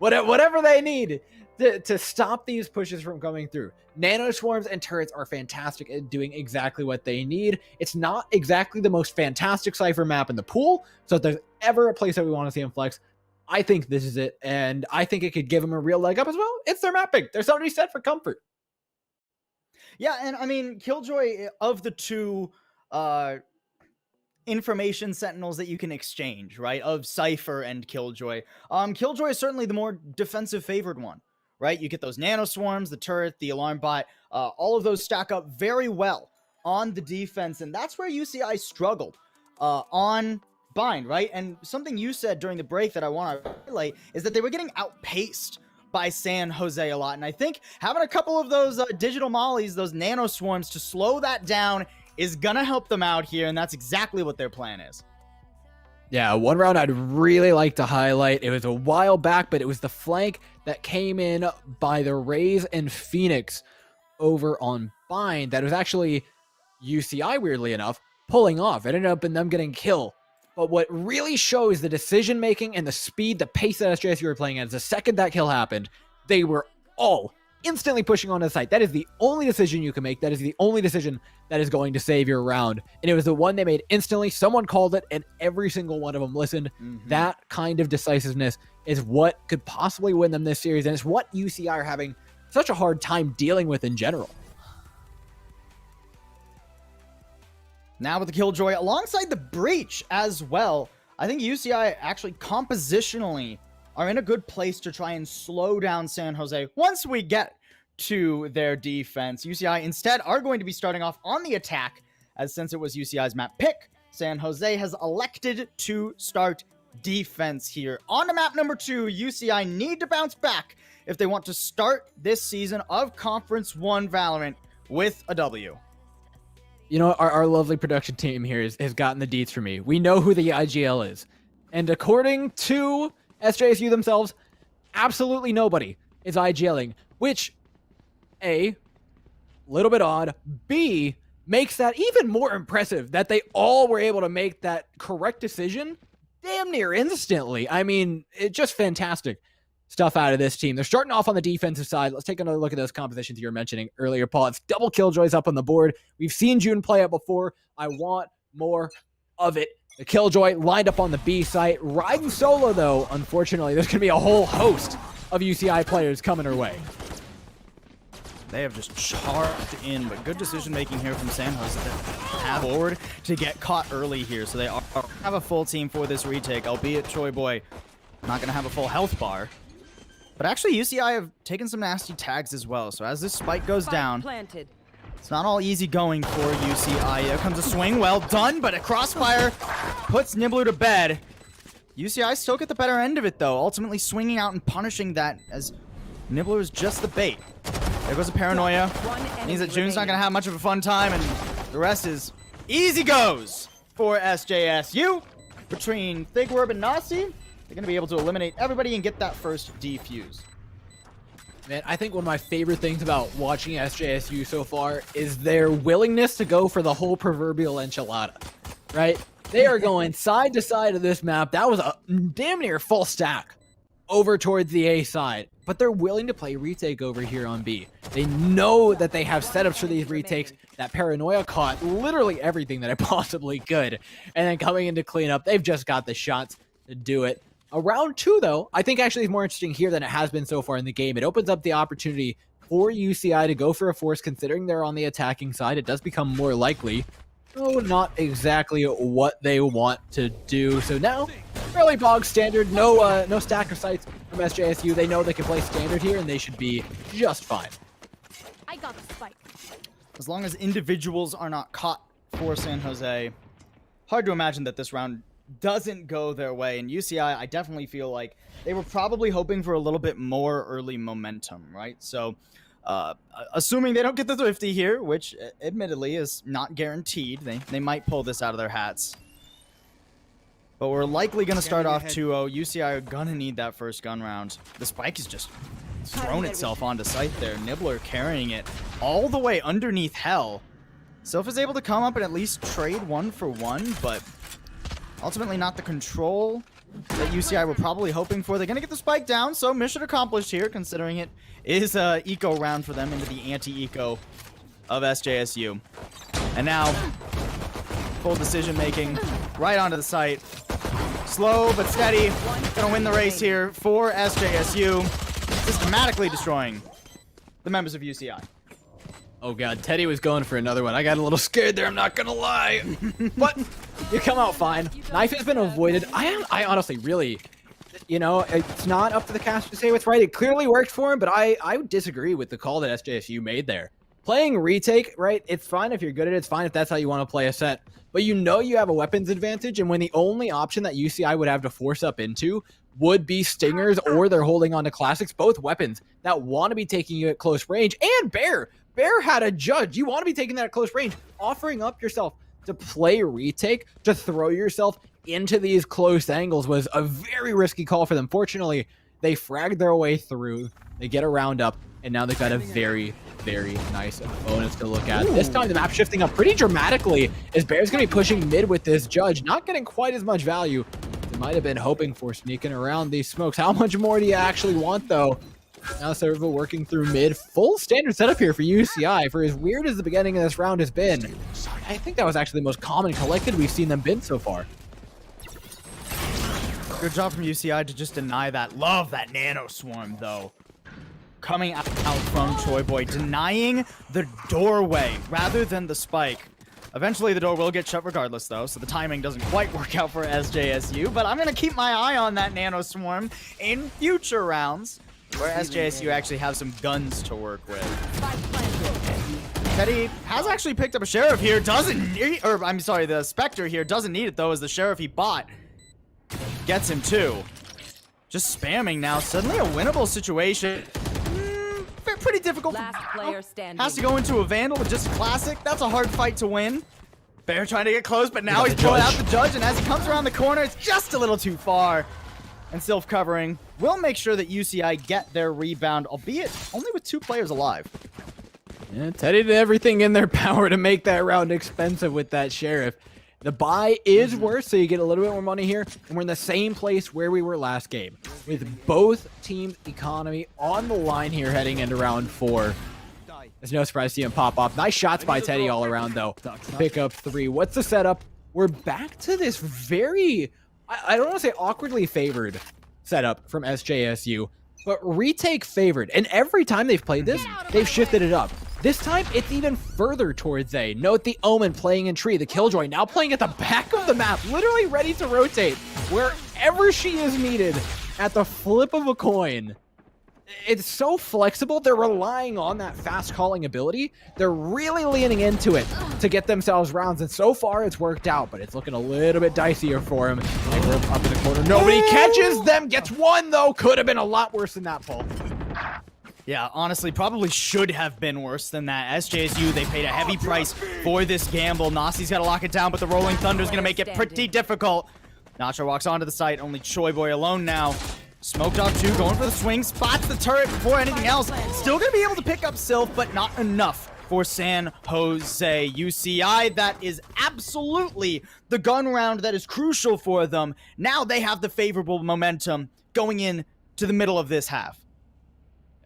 [SPEAKER 2] Whatever they need to stop these pushes from coming through. Nano swarms and turrets are fantastic at doing exactly what they need. It's not exactly the most fantastic Cypher map in the pool, so if there's ever a place that we want to see them flex, I think this is it, and I think it could give them a real leg up as well. It's their mapping. They're somebody set for comfort.
[SPEAKER 1] Yeah, and I mean, Killjoy, of the two information sentinels that you can exchange, right, of Cypher and Killjoy, Killjoy is certainly the more defensive favored one, right? You get those nano swarms, the turret, the alarm bot, all of those stack up very well on the defense, and that's where UCI struggled on Bind, right? And something you said during the break that I want to highlight is that they were getting outpaced by San Jose a lot, and I think having a couple of those digital mollies, those nano swarms, to slow that down is gonna help them out here, and that's exactly what their plan is.
[SPEAKER 2] Yeah, one round I'd really like to highlight. It was a while back, but it was the flank that came in by the Rays and Phoenix over on Bind that was actually UCI, weirdly enough, pulling off. It ended up in them getting killed. But what really shows the decision-making and the speed, the pace that SJSU were playing at is the second that kill happened, they were all instantly pushing onto the site. That is the only decision you can make. That is the only decision that is going to save your round. And it was the one they made instantly. Someone called it, and every single one of them listened. That kind of decisiveness is what could possibly win them this series, and it's what UCI are having such a hard time dealing with in general.
[SPEAKER 1] Now with the Killjoy alongside the Breach as well, I think UCI actually compositionally are in a good place to try and slow down San Jose once we get to their defense. UCI instead are going to be starting off on the attack, as since it was UCI's map pick, San Jose has elected to start defense here. On to map number 2, UCI need to bounce back if they want to start this season of Conference 1 Valorant with a W.
[SPEAKER 2] You know, our lovely production team here has gotten the deets for me. We know who the IGL is. And according to SJSU themselves, absolutely nobody is IGLing, which, A, little bit odd, B, makes that even more impressive that they all were able to make that correct decision damn near instantly. I mean, it's just fantastic stuff out of this team. They're starting off on the defensive side. Let's take another look at those compositions you were mentioning earlier, Paul. It's double Killjoys up on the board. We've seen June play it before. I want more of it. The Killjoy lined up on the B site. Riding solo, though, unfortunately, there's going to be a whole host of UCI players coming her way.
[SPEAKER 1] They have just charged in, but good decision-making here from San Jose to have forward to get caught early here. So they have a full team for this retake, albeit Choi Boy not going to have a full health bar. But actually, UCI have taken some nasty tags as well. So as this spike goes down, it's not all easy going for UCI. There comes a swing. Well done, but a crossfire puts Nibbler to bed. UCI still get the better end of it, though, ultimately swinging out and punishing that as Nibbler is just the bait. There goes a paranoia. Means that June's not going to have much of a fun time, and the rest is easy goes for SJSU. Between Thigwerb and Nasi, they're going to be able to eliminate everybody and get that first defuse.
[SPEAKER 2] Man, I think one of my favorite things about watching SJSU so far is their willingness to go for the whole proverbial enchilada, right? They are going side to side of this map. That was a damn near full stack over towards the A side, but they're willing to play retake over here on B. They know that they have setups for these retakes. That paranoia caught literally everything that it possibly could. And then coming into cleanup, they've just got the shots to do it. Round 2, though, I think actually is more interesting here than it has been so far in the game. It opens up the opportunity for UCI to go for a force, considering they're on the attacking side. It does become more likely, though not exactly what they want to do. So now, fairly bog standard, no stack of sights from SJSU. They know they can play standard here, and they should be just fine.
[SPEAKER 4] I got the spike.
[SPEAKER 1] As long as individuals are not caught for San Jose, hard to imagine that this round doesn't go their way. And UCI, I definitely feel like they were probably hoping for a little bit more early momentum, right? So assuming they don't get the Thrifty here, which admittedly is not guaranteed, they might pull this out of their hats. But we're likely going to start off 2-0. UCI are going to need that first gun round. The spike is just thrown itself onto site there. Nibbler carrying it all the way underneath Hell. Sylph is able to come up and at least trade 1-for-1, but ultimately not the control that UCI were probably hoping for. They're going to get the spike down, so mission accomplished here, considering it is a eco round for them into the anti-eco of SJSU. And now, full decision making right onto the site. Slow but steady. Gonna win the race here for SJSU. Systematically destroying the members of UCI.
[SPEAKER 2] Oh god, Teddy was going for another one. I got a little scared there, I'm not gonna lie. But you come out fine. Knife has been avoided. I honestly really, you know, it's not up to the caster to say what's right. It clearly worked for him, but I would disagree with the call that SJSU made there. Playing retake, right? It's fine if you're good at it. It's fine if that's how you want to play a set. But you know you have a weapons advantage, and when the only option that UCI would have to force up into would be Stingers or they're holding on to Classics, both weapons that want to be taking you at close range. And Bear had a judge. You want to be taking that at close range. Offering up yourself to play retake, to throw yourself into these close angles was a very risky call for them. Fortunately, they fragged their way through. They get a round up, and now they've got a very, very nice bonus to look at. This time the map shifting up pretty dramatically as Bear's going to be pushing mid with this judge, not getting quite as much value. They might have been hoping for sneaking around these smokes. How much more do you actually want, though? Now Servo working through mid. Full standard setup here for UCI. For as weird as the beginning of this round has been, I think that was actually the most calm and collected we've seen them been so far.
[SPEAKER 1] Good job from UCI to just deny that. Love that nano swarm, though. Coming out from Choi Boy, denying the doorway rather than the spike. Eventually, the door will get shut regardless, though, so the timing doesn't quite work out for SJSU, but I'm going to keep my eye on that nano swarm in future rounds, where SJSU actually have some guns to work with. Teddy has actually picked up a Sheriff here, the Spectre here doesn't need it, though, as the Sheriff he bought gets him, too. Just spamming now, suddenly a winnable situation. Pretty difficult.
[SPEAKER 4] Last player standing.
[SPEAKER 1] Has to go into a Vandal with just a Classic. That's a hard fight to win. Bear trying to get close, but now he's pulling out the judge, and as he comes around the corner, it's just a little too far. And Sylph covering will make sure that UCI get their rebound, albeit only with 2 players alive.
[SPEAKER 2] Yeah, Teddy did everything in their power to make that round expensive with that Sheriff. The buy is worse, so you get a little bit more money here, and we're in the same place where we were last game, with both teams' economy on the line here heading into round 4. There's no surprise to see him pop off. Nice shots by Teddy all around, though. Pick up 3. What's the setup? We're back to this very, I don't want to say awkwardly favored setup from SJSU, but retake favored. And every time they've played this, they've shifted it up. This time, it's even further towards A. Note the Omen playing in tree. The Killjoy now playing at the back of the map, literally ready to rotate wherever she is needed at the flip of a coin. It's so flexible. They're relying on that fast calling ability. They're really leaning into it to get themselves rounds, and so far it's worked out, but it's looking a little bit dicier for him. They rip up in the corner. Nobody catches them. Gets one, though. Could have been a lot worse than that, Paul.
[SPEAKER 1] Yeah, honestly, probably should have been worse than that. SJSU, they paid a heavy price for this gamble. Nasi's got to lock it down, but the Rolling Thunder is going to make it pretty difficult. Nacho walks onto the site, only Choi Boy alone now. Smoked off 2, going for the swing, spots the turret before anything else. Still going to be able to pick up Sylph, but not enough for San Jose. UCI, that is absolutely the gun round that is crucial for them. Now they have the favorable momentum going in to the middle of this half.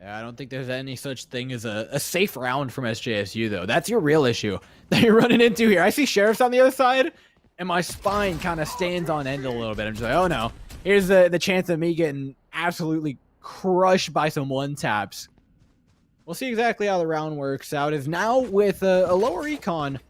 [SPEAKER 2] Yeah, I don't think there's any such thing as a safe round from SJSU, though. That's your real issue that you're running into here. I see Sheriffs on the other side, and my spine kind of stands on end a little bit. I'm just like, oh no. Here's the chance of me getting absolutely crushed by some one-taps. We'll see exactly how the round works out. Is now with a lower econ,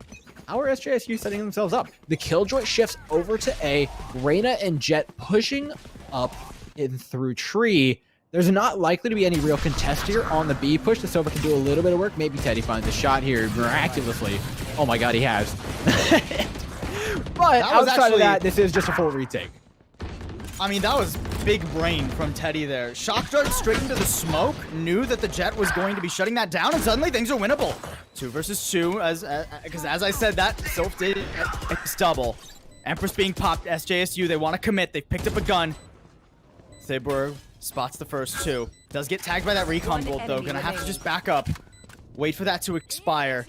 [SPEAKER 2] how are SJSU setting themselves up? The Killjoy shifts over to A. Reyna and Jet pushing up in through tree. There's not likely to be any real contest here on the B push. The Sova can do a little bit of work. Maybe Teddy finds a shot here miraculously. Oh my god, he has. But
[SPEAKER 1] That was
[SPEAKER 2] outside
[SPEAKER 1] actually-
[SPEAKER 2] of that, this is just a full retake.
[SPEAKER 1] I mean, that was big brain from Teddy there. Shock dart straight into the smoke, knew that the Jet was going to be shutting that down, and suddenly things are winnable. 2 versus 2, because as I said, that Soph did it's double. Empress being popped, SJSU, they want to commit. They've picked up a gun. Thibber spots the first 2. Does get tagged by that recon bolt, though. Gonna have to just back up. Wait for that to expire.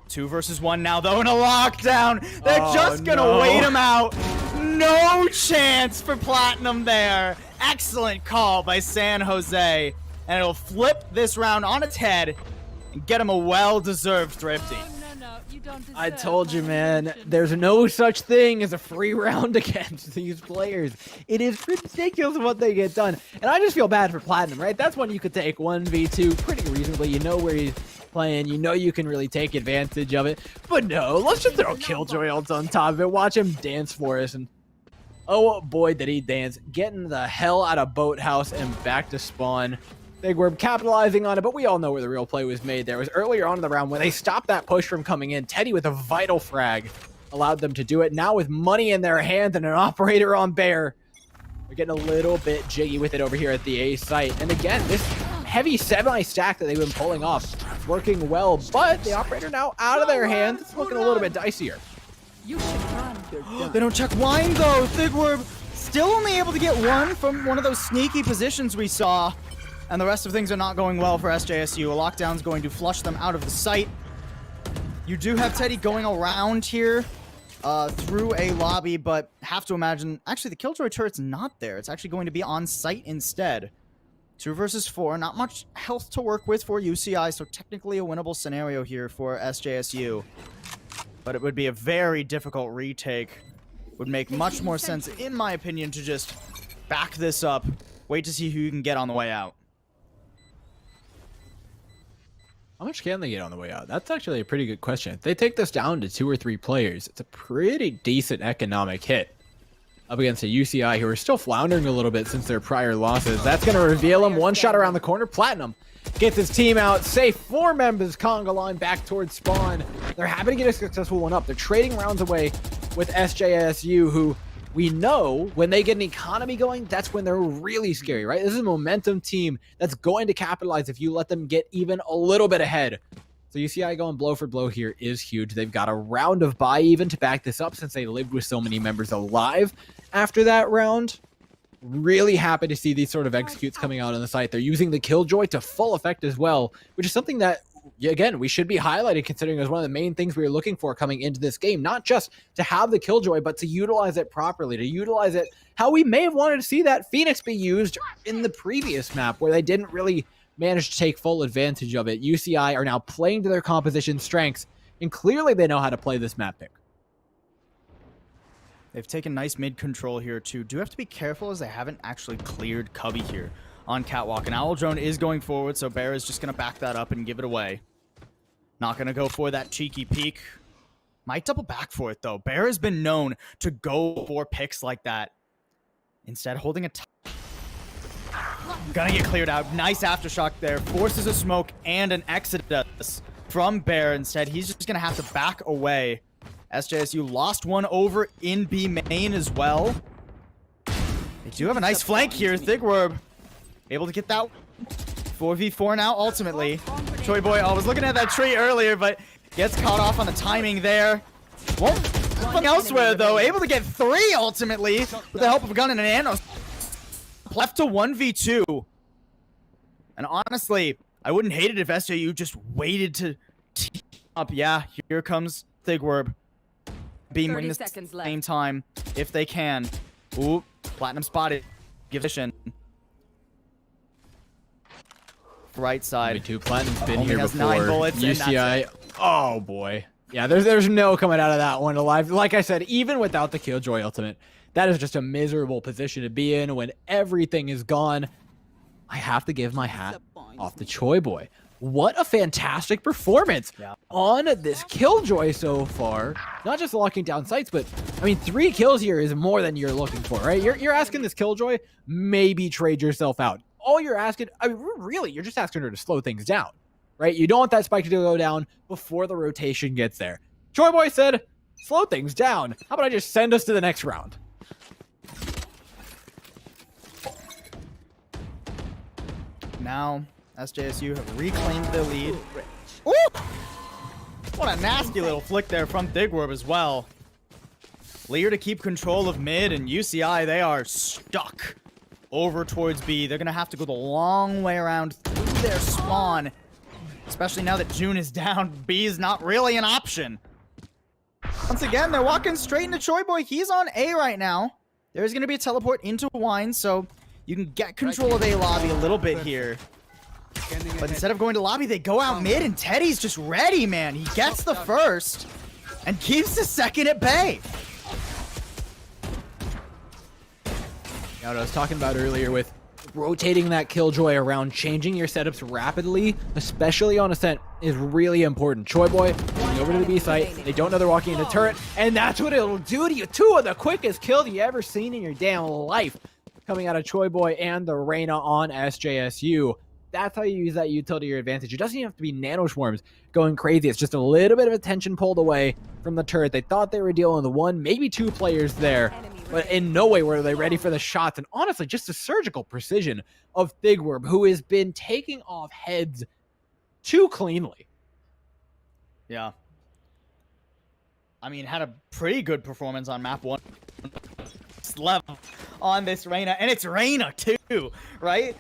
[SPEAKER 1] 2 versus 1 now, though, in a lockdown. They're just gonna wait him out. No chance for Platinum there. Excellent call by San Jose. And it'll flip this round on its head and get him a well-deserved thrifty.
[SPEAKER 2] I told you, man, there's no such thing as a free round against these players. It is ridiculous what they get done. And I just feel bad for Platinum, right? That's one you could take 1v2 pretty reasonably. You know where he's playing. You know you can really take advantage of it. But no, let's just throw Killjoy ults on top of it. Watch him dance for us. And oh boy, did he dance. Getting the hell out of Boathouse and back to spawn. Big Worm capitalizing on it, but we all know where the real play was made there. It was earlier on in the round when they stopped that push from coming in. Teddy with a vital frag allowed them to do it. Now with money in their hands and an operator on Bear, they're getting a little bit jiggy with it over here at the A site. And again, this heavy semi-stack that they've been pulling off, working well, but the operator now out of their hands. It's looking a little bit dicier.
[SPEAKER 4] You should run.
[SPEAKER 1] They don't check wine, though. Thigwerb still only able to get 1 from one of those sneaky positions we saw. And the rest of things are not going well for SJSU. A lockdown's going to flush them out of the site. You do have Teddy going around here through a lobby, but have to imagine... Actually, the Killjoy turret's not there. It's actually going to be on site instead. 2 versus 4. Not much health to work with for UCI, so technically a winnable scenario here for SJSU. But it would be a very difficult retake. Would make much more sense, in my opinion, to just back this up. Wait to see who you can get on the way out.
[SPEAKER 2] How much can they get on the way out? That's actually a pretty good question. If they take this down to 2 or 3 players, it's a pretty decent economic hit up against a UCI who are still floundering a little bit since their prior losses. That's going to reveal them. One shot around the corner. Platinum gets his team out. Safe. 4 members conga line back towards spawn. They're happy to get a successful one up. They're trading rounds away with SJSU, who we know when they get an economy going, that's when they're really scary, right? This is a momentum team that's going to capitalize if you let them get even a little bit ahead. So UCI going blow for blow here is huge. They've got a round of buy even to back this up since they lived with so many members alive after that round. Really happy to see these sort of executes coming out on the site. They're using the Killjoy to full effect as well, which is something that, again, we should be highlighting considering as one of the main things we were looking for coming into this game. Not just to have the Killjoy, but to utilize it properly, to utilize it how we may have wanted to see that Phoenix be used in the previous map where they didn't really manage to take full advantage of it. UCI are now playing to their composition strengths, and clearly they know how to play this map pick.
[SPEAKER 1] They've taken nice mid control here too. Do have to be careful as they haven't actually cleared Cubby here on Catwalk. And Owl Drone is going forward, so Bear is just going to back that up and give it away. Not going to go for that cheeky peek. Might double back for it, though. Bear has been known to go for picks like that. Instead, holding a... Gonna get cleared out. Nice aftershock there. Forces a smoke and an exodus from Bear. Instead, he's just going to have to back away. SJSU lost one over in B main as well. They do have a nice flank here. Thigwerb able to get that 4v4 now, ultimately. Choi Boy, I was looking at that tree earlier, but gets caught off on the timing there. Won't look elsewhere, though. Able to get 3, ultimately, with the help of a gun and an ammo. Left to 1v2. And honestly, I wouldn't hate it if SJU just waited to team up. Yeah, here comes Thigwerb. Beam ring this at the same time, if they can. Ooh, Platinum spotted. Give it a Shen. Right side.
[SPEAKER 2] Platinum's been
[SPEAKER 1] Only
[SPEAKER 2] here
[SPEAKER 1] has
[SPEAKER 2] before.
[SPEAKER 1] 9 bullets, and that's
[SPEAKER 2] UCI. Oh boy. Yeah, there's no coming out of that one alive. Like I said, even without the Killjoy ultimate, that is just a miserable position to be in when everything is gone. I have to give my hat off to Choi Boy. What a fantastic performance on this Killjoy so far. Not just locking down sites, but I mean, 3 kills here is more than you're looking for, right? You're asking this Killjoy, maybe trade yourself out. All you're asking, I mean, really, you're just asking her to slow things down, right? You don't want that spike to go down before the rotation gets there. Choi Boy said, slow things down. How about I just send us to the next round?
[SPEAKER 1] Now, SJSU have reclaimed the lead. Ooh! What a nasty little flick there from Thigwerb as well. Lear to keep control of mid, and UCI, they are stuck over towards B. They're going to have to go the long way around through their spawn, especially now that June is down. B is not really an option. Once again, they're walking straight into Choi Boy. He's on A right now. There's going to be a teleport into Wine, so you can get control of A lobby a little bit here. But instead of going to lobby, they go out mid, and Teddy's just ready, man. He gets the first and keeps the second at bay.
[SPEAKER 2] You know what I was talking about earlier with rotating that Killjoy around, changing your setups rapidly, especially on Ascent, is really important. Choi Boy going over to the B site. They don't know they're walking into turret, and that's what it'll do to you. 2 of the quickest kills you ever seen in your damn life coming out of Choi Boy and the Reyna on SJSU. That's how you use that utility to your advantage. It doesn't even have to be nano swarms going crazy. It's just a little bit of attention pulled away from the turret. They thought they were dealing with 1, maybe 2 players there, but in no way were they ready for the shots. And honestly, just the surgical precision of Thigwerb, who has been taking off heads too cleanly.
[SPEAKER 1] Yeah. I mean, had a pretty good performance on map 1 level on this Reyna, and it's Reyna too, right?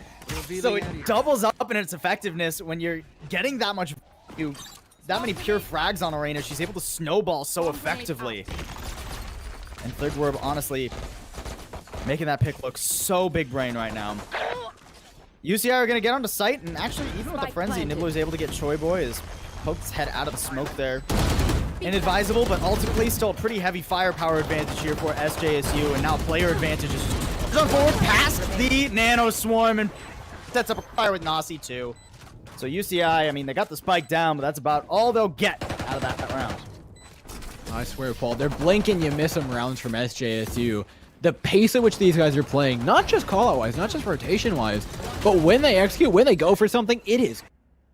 [SPEAKER 1] So it doubles up in its effectiveness when you're getting that many pure frags on Arena. She's able to snowball so effectively. And Thigwerb, honestly, making that pick look so big brain right now. UCI are going to get onto site, and actually, even with the frenzy, Nibbler's able to get Choi Boy. His poked his head out of the smoke there. Inadvisable, but ultimately still a pretty heavy firepower advantage here for SJSU, and now player advantage is on forward past the Nano Swarm and sets up a fire with Nasi too. So UCI, I mean, they got the spike down, but that's about all they'll get out of that round.
[SPEAKER 2] I swear, Paul, they're blinking you miss them rounds from SJSU. The pace at which these guys are playing, not just call-out-wise, not just rotation-wise, but when they execute, when they go for something, it is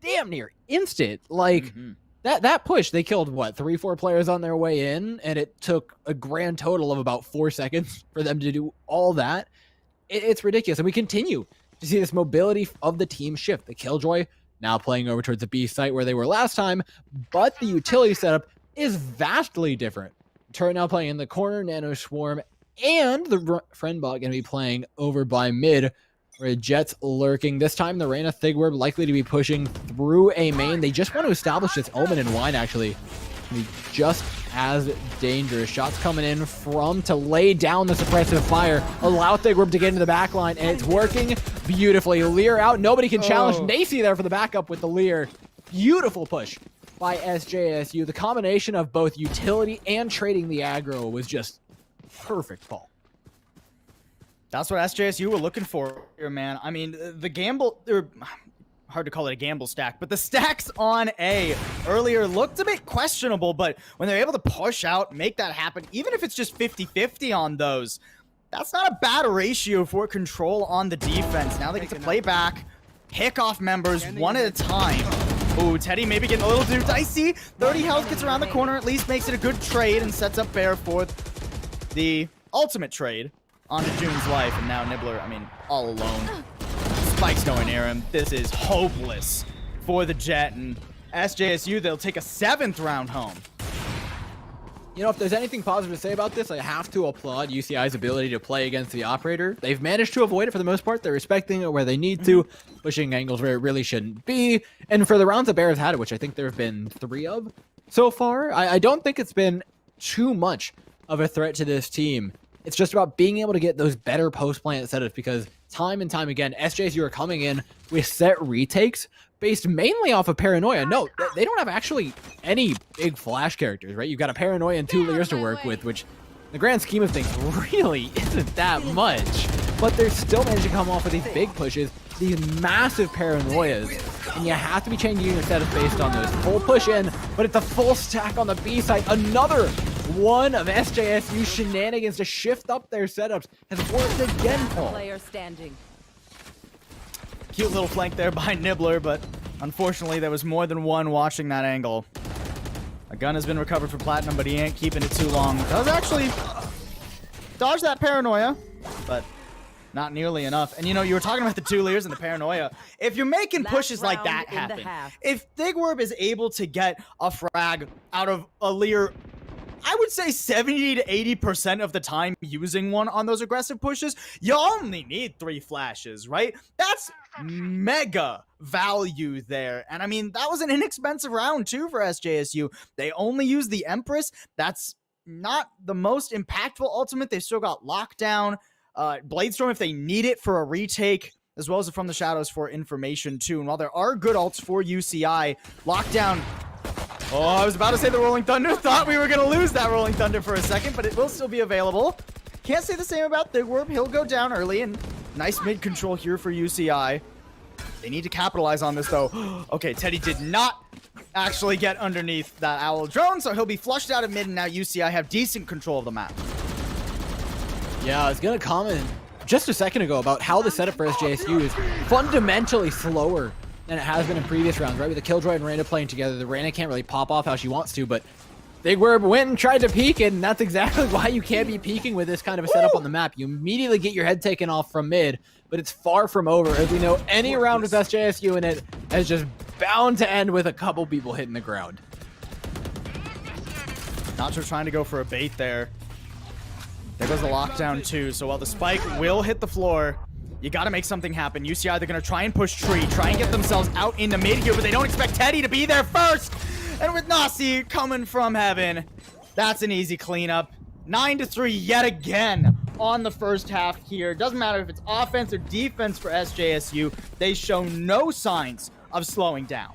[SPEAKER 2] damn near instant. Like, that push, they killed, what, 3-4 players on their way in, and it took a grand total of about 4 seconds for them to do all that. It's ridiculous, and we continue to see this mobility of the team shift. The Killjoy now playing over towards the B site where they were last time, but the utility setup is vastly different. Turret now playing in the corner, Nano Swarm, and the friend bot going to be playing over by mid, where Jet's lurking. This time, the Reyna Thigwerb likely to be pushing through a main. They just want to establish this Omen and Wine, actually. Be just as dangerous. Shots coming in from to lay down the suppressive fire. Allow Thigwerb to get into the back line, and it's working beautifully. Lear out. Nobody can challenge. Nacy there for the backup with the Lear. Beautiful push by SJSU. The combination of both utility and trading the aggro was just perfect, Paul.
[SPEAKER 1] That's what SJSU were looking for here, man. I mean, the gamble, hard to call it a gamble stack, but the stacks on A earlier looked a bit questionable, but when they're able to push out, make that happen, even if it's just 50-50 on those, that's not a bad ratio for control on the defense. Now they get to play back, pick off members one at a time. Ooh, Teddy maybe getting a little too dicey. 30 health gets around the corner, at least makes it a good trade and sets up Bear for the ultimate trade onto June's life. And now Nibbler, I mean, all alone. Spike's nowhere near him. This is hopeless for the Jet, and SJSU, they'll take a 7th round home.
[SPEAKER 2] You know, if there's anything positive to say about this, I have to applaud UCI's ability to play against the operator. They've managed to avoid it for the most part. They're respecting it where they need to, pushing angles where it really shouldn't be. And for the rounds that Bear has had, which I think there have been 3 of so far, I don't think it's been too much of a threat to this team. It's just about being able to get those better post-plant setups, because time and time again, SJSU are coming in with set retakes based mainly off of Paranoia. No, they don't have actually any big flash characters, right? You've got a Paranoia and 2 Lears to work with, which in the grand scheme of things really isn't that much. But they're still managing to come off with these big pushes, these massive Paranoias, and you have to be changing your setups based on those. Full push in, but it's a full stack on the B side. Another one of SJSU's shenanigans to shift up their setups has worked again, Paul.
[SPEAKER 4] Player standing.
[SPEAKER 1] Cute little flank there by Nibbler, but unfortunately there was more than one watching that angle. A gun has been recovered for Platinum, but he ain't keeping it too long. Does actually dodge that paranoia, but not nearly enough. And you know, you were talking about the 2 Lears and the paranoia. If you're making pushes like that happen, if Thigwerb is able to get a frag out of a Lear, I would say 70 to 80% of the time using one on those aggressive pushes, you only need 3 flashes, right? That's mega value there. And I mean, that was an inexpensive round too for SJSU. They only used the Empress. That's not the most impactful ultimate. They've still got Lockdown, Bladestorm if they need it for a retake, as well as From the Shadows for information too. And while there are good ults for UCI, Lockdown... Oh, I was about to say the Rolling Thunder. Thought we were going to lose that Rolling Thunder for a second, but it will still be available. Can't say the same about Thigwerb. He'll go down early, and nice mid control here for UCI. They need to capitalize on this, though. Okay, Teddy did not actually get underneath that Owl drone, so he'll be flushed out of mid, and now UCI have decent control of the map.
[SPEAKER 2] Yeah, I was going to comment just a second ago about how the setup for SJSU is fundamentally slower than it has been in previous rounds, right? With the Killjoy and Reyna playing together, the Reyna can't really pop off how she wants to, but Thigwerb went and tried to peek it, and that's exactly why you can't be peeking with this kind of a setup on the map. You immediately get your head taken off from mid, but it's far from over. As we know, any round with SJSU in it is just bound to end with a couple people hitting the ground.
[SPEAKER 1] Nacho trying to go for a bait there. There goes the lockdown too, so while the spike will hit the floor, you gotta make something happen. UCI, they're gonna try and push Tree, try and get themselves out into mid here, but they don't expect Teddy to be there first! And with Nasi coming from heaven, that's an easy cleanup. 9-3 yet again on the first half here. Doesn't matter if it's offense or defense for SJSU, they show no signs of slowing down.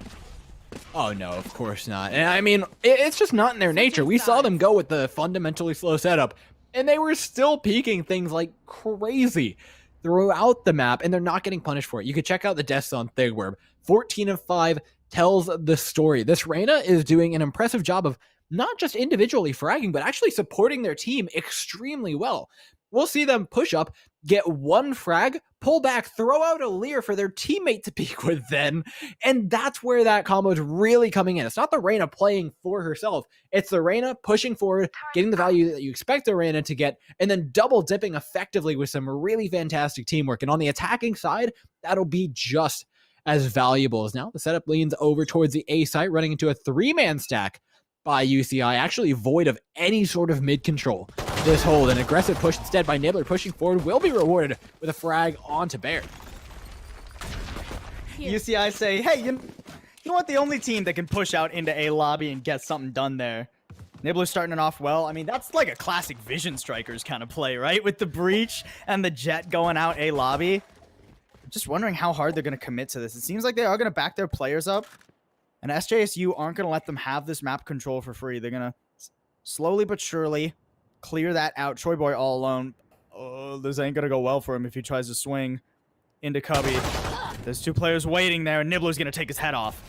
[SPEAKER 2] Oh no, of course not. And I mean, it's just not in their nature. We saw them go with the fundamentally slow setup, and they were still peeking things like crazy throughout the map, and they're not getting punished for it. You could check out the deaths on Thigwerb. 14 of 5 tells the story. This Reyna is doing an impressive job of not just individually fragging, but actually supporting their team extremely well. We'll see them push up, get 1 frag, pull back, throw out a Lear for their teammate to peek with then, and that's where that combo is really coming in. It's not the Reyna playing for herself, it's the Reyna pushing forward, getting the value that you expect the Reyna to get, and then double dipping effectively with some really fantastic teamwork. And on the attacking side, that'll be just as valuable. As now the setup leans over towards the A site, running into a 3-man stack by UCI, actually void of any sort of mid control. This hold, an aggressive push instead by Nibbler pushing forward, will be rewarded with a frag onto Bear.
[SPEAKER 1] UCI say, hey, you know what? The only team that can push out into A lobby and get something done there. Nibbler's starting it off well. I mean, that's like a classic Vision Strikers kind of play, right? With the breach and the jet going out A lobby. I'm just wondering how hard they're going to commit to this. It seems like they are going to back their players up, and SJSU aren't going to let them have this map control for free. They're going to slowly but surely clear that out. Troy Boy all alone. Oh, this ain't going to go well for him if he tries to swing into Cubby. There's 2 players waiting there, and Nibbler's going to take his head off.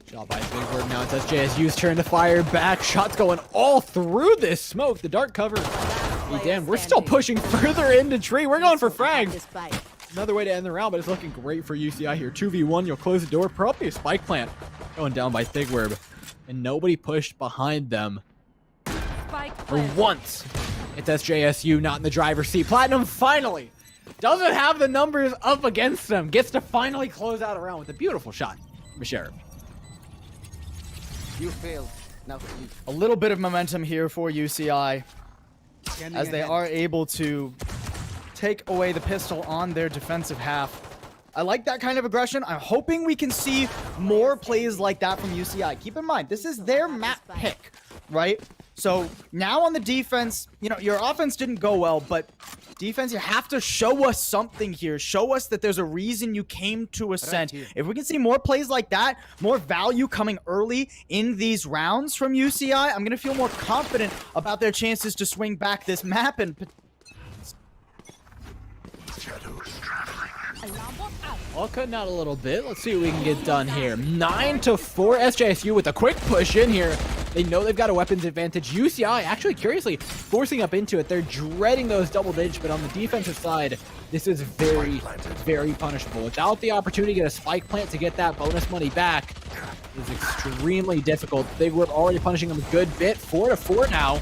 [SPEAKER 2] Shot by Thigwerb. Now it's SJSU's turn to fire back. Shots going all through this smoke. The dark cover. Damn, we're still pushing further into Tree. We're going for frags. Another way to end the round, but it's looking great for UCI here. 2v1, you'll close the door. Probably a spike plant going down by Thigwerb. And nobody pushed behind them. For once, it's SJSU not in the driver's seat. Platinum finally doesn't have the numbers up against them. Gets to finally close out a round with a beautiful shot from Sheriff.
[SPEAKER 3] You failed. Now sleep.
[SPEAKER 1] A little bit of momentum here for UCI as they are able to take away the pistol on their defensive half. I like that kind of aggression. I'm hoping we can see more plays like that from UCI. Keep in mind, this is their map pick, right? So now on the defense, you know, your offense didn't go well, but defense, you have to show us something here. Show us that there's a reason you came to Ascent. If we can see more plays like that, more value coming early in these rounds from UCI, I'm going to feel more confident about their chances to swing back this map and...
[SPEAKER 2] All cutting out a little bit. Let's see what we can get done here. 9-4 SJSU with a quick push in here. They know they've got a weapons advantage. UCI actually curiously forcing up into it. They're dreading those double digits, but on the defensive side, this is very, very punishable. Without the opportunity to get a spike plant to get that bonus money back, is extremely difficult. Big Whip already punishing him a good bit. 4-4 now.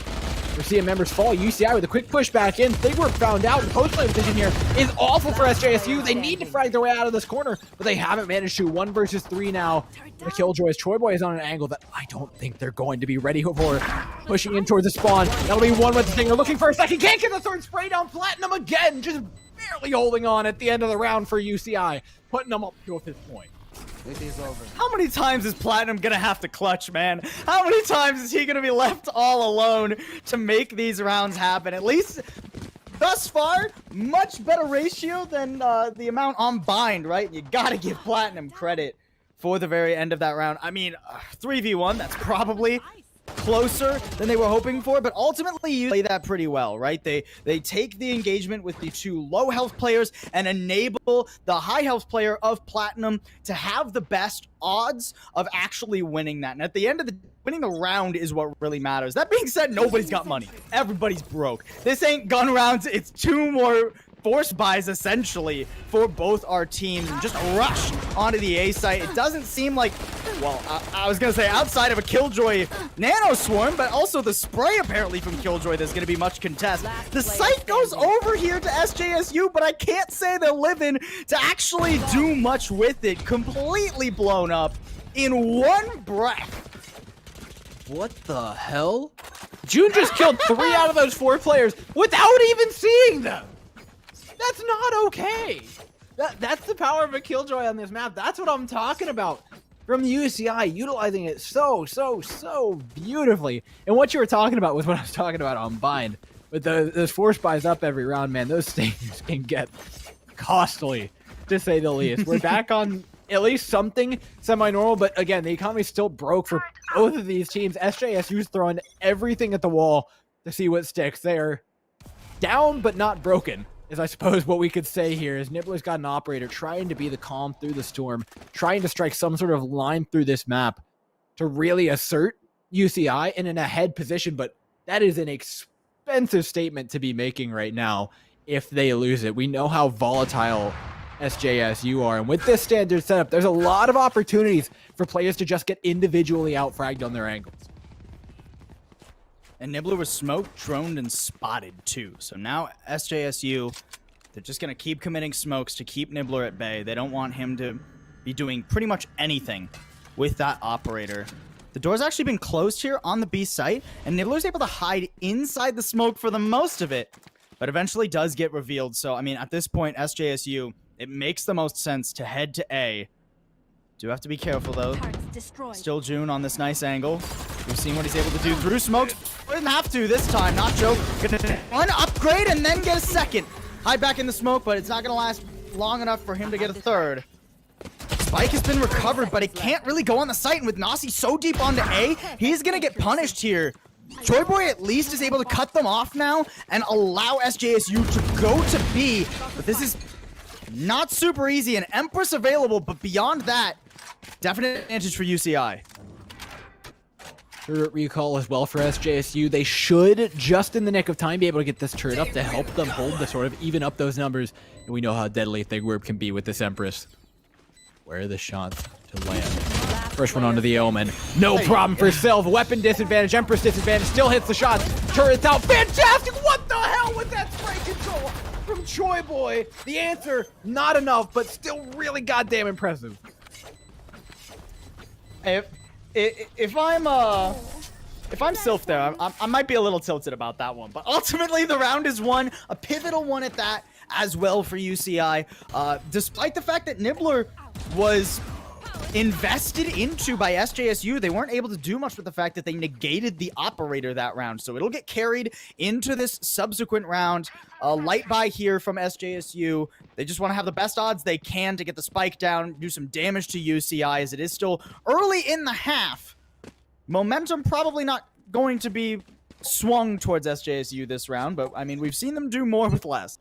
[SPEAKER 2] We're seeing members fall. UCI with a quick push back in. Big Whip found out. The post-play position here is awful for SJSU. They need to frag their way out of this corner, but they haven't managed to. 1 versus 3 now. The Killjoys. Troyboy is on an angle that I don't think they're going to be ready for. Pushing in towards the spawn. That'll be 1 with the thing. They're looking for a second. Can't get the third spray down. Platinum again. Just barely holding on at the end of the round for UCI. Putting them up to this point.
[SPEAKER 3] It is over.
[SPEAKER 1] How many times is Platinum gonna have to clutch, man? How many times is he gonna be left all alone to make these rounds happen? At least thus far, much better ratio than the amount on Bind, right? You gotta give Platinum credit for the very end of that round. I mean, 3v1, that's probably closer than they were hoping for, but ultimately you play that pretty well, right? They take the engagement with the 2 low health players and enable the high health player of Platinum to have the best odds of actually winning that. And at the end of the winning the round is what really matters. That being said, nobody's got money. Everybody's broke. This ain't gun rounds. It's 2 more force buys essentially for both our teams and just a rush onto the A site. It doesn't seem like, well, I was gonna say outside of a Killjoy nano swarm, but also the spray apparently from Killjoy, there's gonna be much contest. The site goes over here to SJSU, but I can't say they're living to actually do much with it. Completely blown up in 1 breath.
[SPEAKER 2] What the hell? June just killed 3 out of those 4 players without even seeing them. That's not okay. That's the power of a Killjoy on this map. That's what I'm talking about. From UCI, utilizing it so beautifully. And what you were talking about was what I was talking about on Bind. With those force buys up every round, man, those things can get costly, to say the least. We're back on at least something semi-normal, but again, the economy's still broke for both of these teams. SJSU's throwing everything at the wall to see what sticks. They're down, but not broken, is I suppose what we could say here. Is Nibbler's got an operator trying to be the calm through the storm, trying to strike some sort of line through this map to really assert UCI in an ahead position, but that is an expensive statement to be making right now if they lose it. We know how volatile SJSU are, and with this standard setup, there's a lot of opportunities for players to just get individually out-fragged on their angles.
[SPEAKER 1] And Nibbler was smoked, droned, and spotted too. So now SJSU, they're just going to keep committing smokes to keep Nibbler at bay. They don't want him to be doing pretty much anything with that operator. The door's actually been closed here on the B site, and Nibbler's able to hide inside the smoke for the most of it, but eventually does get revealed. So, I mean, at this point, SJSU, it makes the most sense to head to A. Do have to be careful, though. Still June on this nice angle. We've seen what he's able to do through smokes. Didn't have to this time. Nacho gonna one upgrade and then get a second. Hide back in the smoke, but it's not gonna last long enough for him to get a third. Spike has been recovered, but it can't really go on the site. And with Nasi so deep onto A, he's gonna get punished here. Troyboy at least is able to cut them off now and allow SJSU to go to B. But this is not super easy. An Empress available, but beyond that, definite advantage for UCI.
[SPEAKER 2] Turret recall as well for SJSU. They should, just in the nick of time, be able to get this turret up to help them hold to sort of even up those numbers. And we know how deadly Big Whip can be with this Empress. Where are the shots to land? First one onto the Omen. No problem for Sylv. Weapon disadvantage, Empress disadvantage. Still hits the shots. Turret's out. Fantastic! What the hell with that spray control from Troyboy? The answer, not enough, but still really goddamn impressive.
[SPEAKER 1] If I'm Sylph there, I might be a little tilted about that one. But ultimately, the round is won. A pivotal one at that as well for UCI. Despite the fact that Nibbler was invested into by SJSU, they weren't able to do much with the fact that they negated the operator that round. So it'll get carried into this subsequent round. Light buy here from SJSU. They just want to have the best odds they can to get the spike down, do some damage to UCI as it is still early in the half. Momentum probably not going to be swung towards SJSU this round, but I mean, we've seen them do more with less.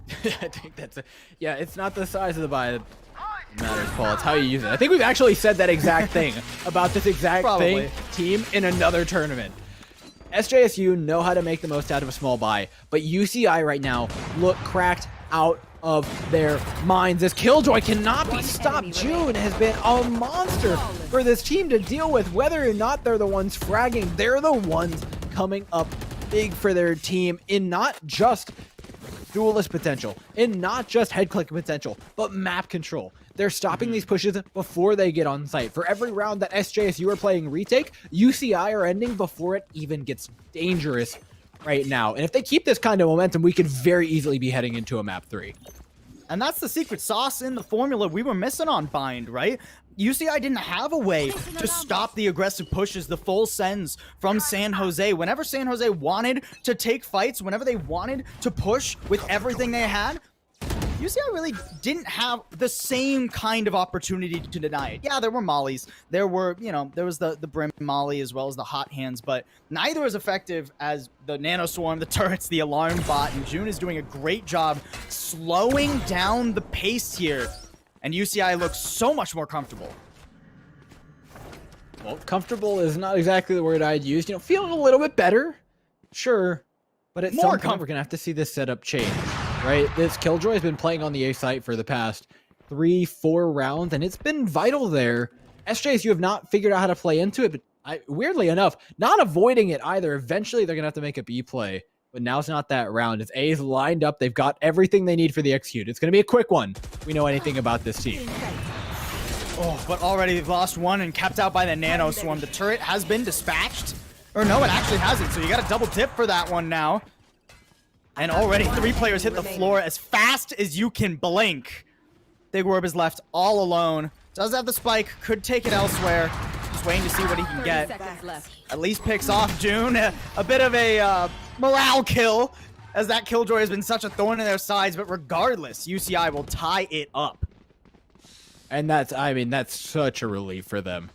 [SPEAKER 2] I think that's yeah, it's not the size of the buy that matters, Paul. It's how you use it. I think we've actually said that exact thing about this exact team in another tournament. SJSU know how to make the most out of a small buy, but UCI right now look cracked out of their minds. This Killjoy cannot be stopped. June has been a monster for this team to deal with. Whether or not they're the ones fragging, they're the ones coming up big for their team in not just duelist potential, in not just head click potential, but map control. They're stopping these pushes before they get on site. For every round that SJSU are playing retake, UCI are ending before it even gets dangerous right now. And if they keep this kind of momentum, we could very easily be heading into a map 3.
[SPEAKER 1] And that's the secret sauce in the formula we were missing on Bind, right? UCI didn't have a way to stop the aggressive pushes, the full sends from San Jose. Whenever San Jose wanted to take fights, whenever they wanted to push with everything they had, UCI really didn't have the same kind of opportunity to deny it. Yeah, there were mollies. There were, you know, there was the Brim molly as well as the hot hands, but neither as effective as the Nano Swarm, the turrets, the alarm bot, and June is doing a great job slowing down the pace here, and UCI looks so much more comfortable.
[SPEAKER 2] Well, comfortable is not exactly the word I'd use. You know, feeling a little bit better, sure, but at some point we're gonna have to see this setup change. Right, this Killjoy has been playing on the A site for the past 3-4 rounds, and it's been vital there. SJSU have not figured out how to play into it, but weirdly enough, not avoiding it either. Eventually, they're going to have to make a B play, but now's not that round. As A's lined up, they've got everything they need for the execute. It's going to be a quick one. We know anything about this team.
[SPEAKER 1] Oh, but already they've lost one and kept out by the Nano Swarm. The turret has been dispatched. Or no, it actually hasn't, so you got a double dip for that one now. And already 3 players hit the floor as fast as you can blink. Big Orb is left all alone. Does have the spike, could take it elsewhere. Just waiting to see what he can get. At least picks off June. A bit of a morale kill, as that Killjoy has been such a thorn in their sides. But regardless, UCI will tie it up.
[SPEAKER 2] And that's, I mean, that's such a relief for them,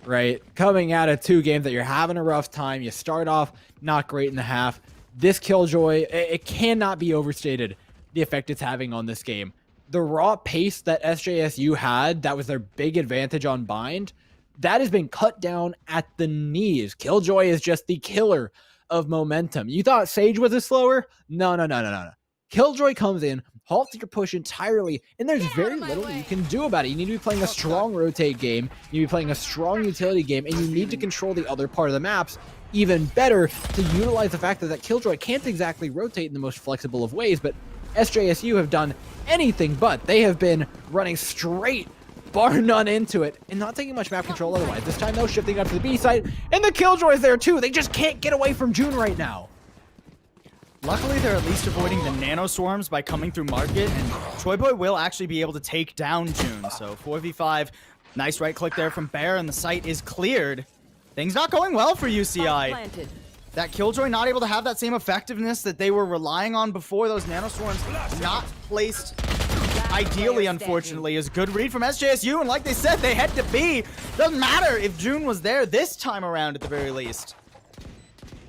[SPEAKER 2] right? Coming out of 2 games that you're having a rough time. You start off not great in the half. This Killjoy, it cannot be overstated the effect it's having on this game. The raw pace that SJSU had, that was their big advantage on Bind, that has been cut down at the knees. Killjoy is just the killer of momentum. You thought Sage was a slower? No. Killjoy comes in, halts your push entirely, and there's very little you can do about it. You need to be playing a strong rotate game, you need to be playing a strong utility game, and you need to control the other part of the maps even better to utilize the fact that that Killjoy can't exactly rotate in the most flexible of ways, but SJSU have done anything but. They have been running straight, bar none, into it, and not taking much map control otherwise. This time, though, shifting up to the B site, and the Killjoy is there, too. They just can't get away from June right now.
[SPEAKER 1] Luckily, they're at least avoiding the Nano Swarms by coming through Market, and Troy Boy will actually be able to take down June. So 4v5, nice right click there from Bear, and the site is cleared. Things not going well for UCI. That Killjoy not able to have that same effectiveness that they were relying on before. Those Nano Swarms not placed ideally, unfortunately. Is good read from SJSU, and like they said, they head to B. Doesn't matter if June was there this time around at the very least.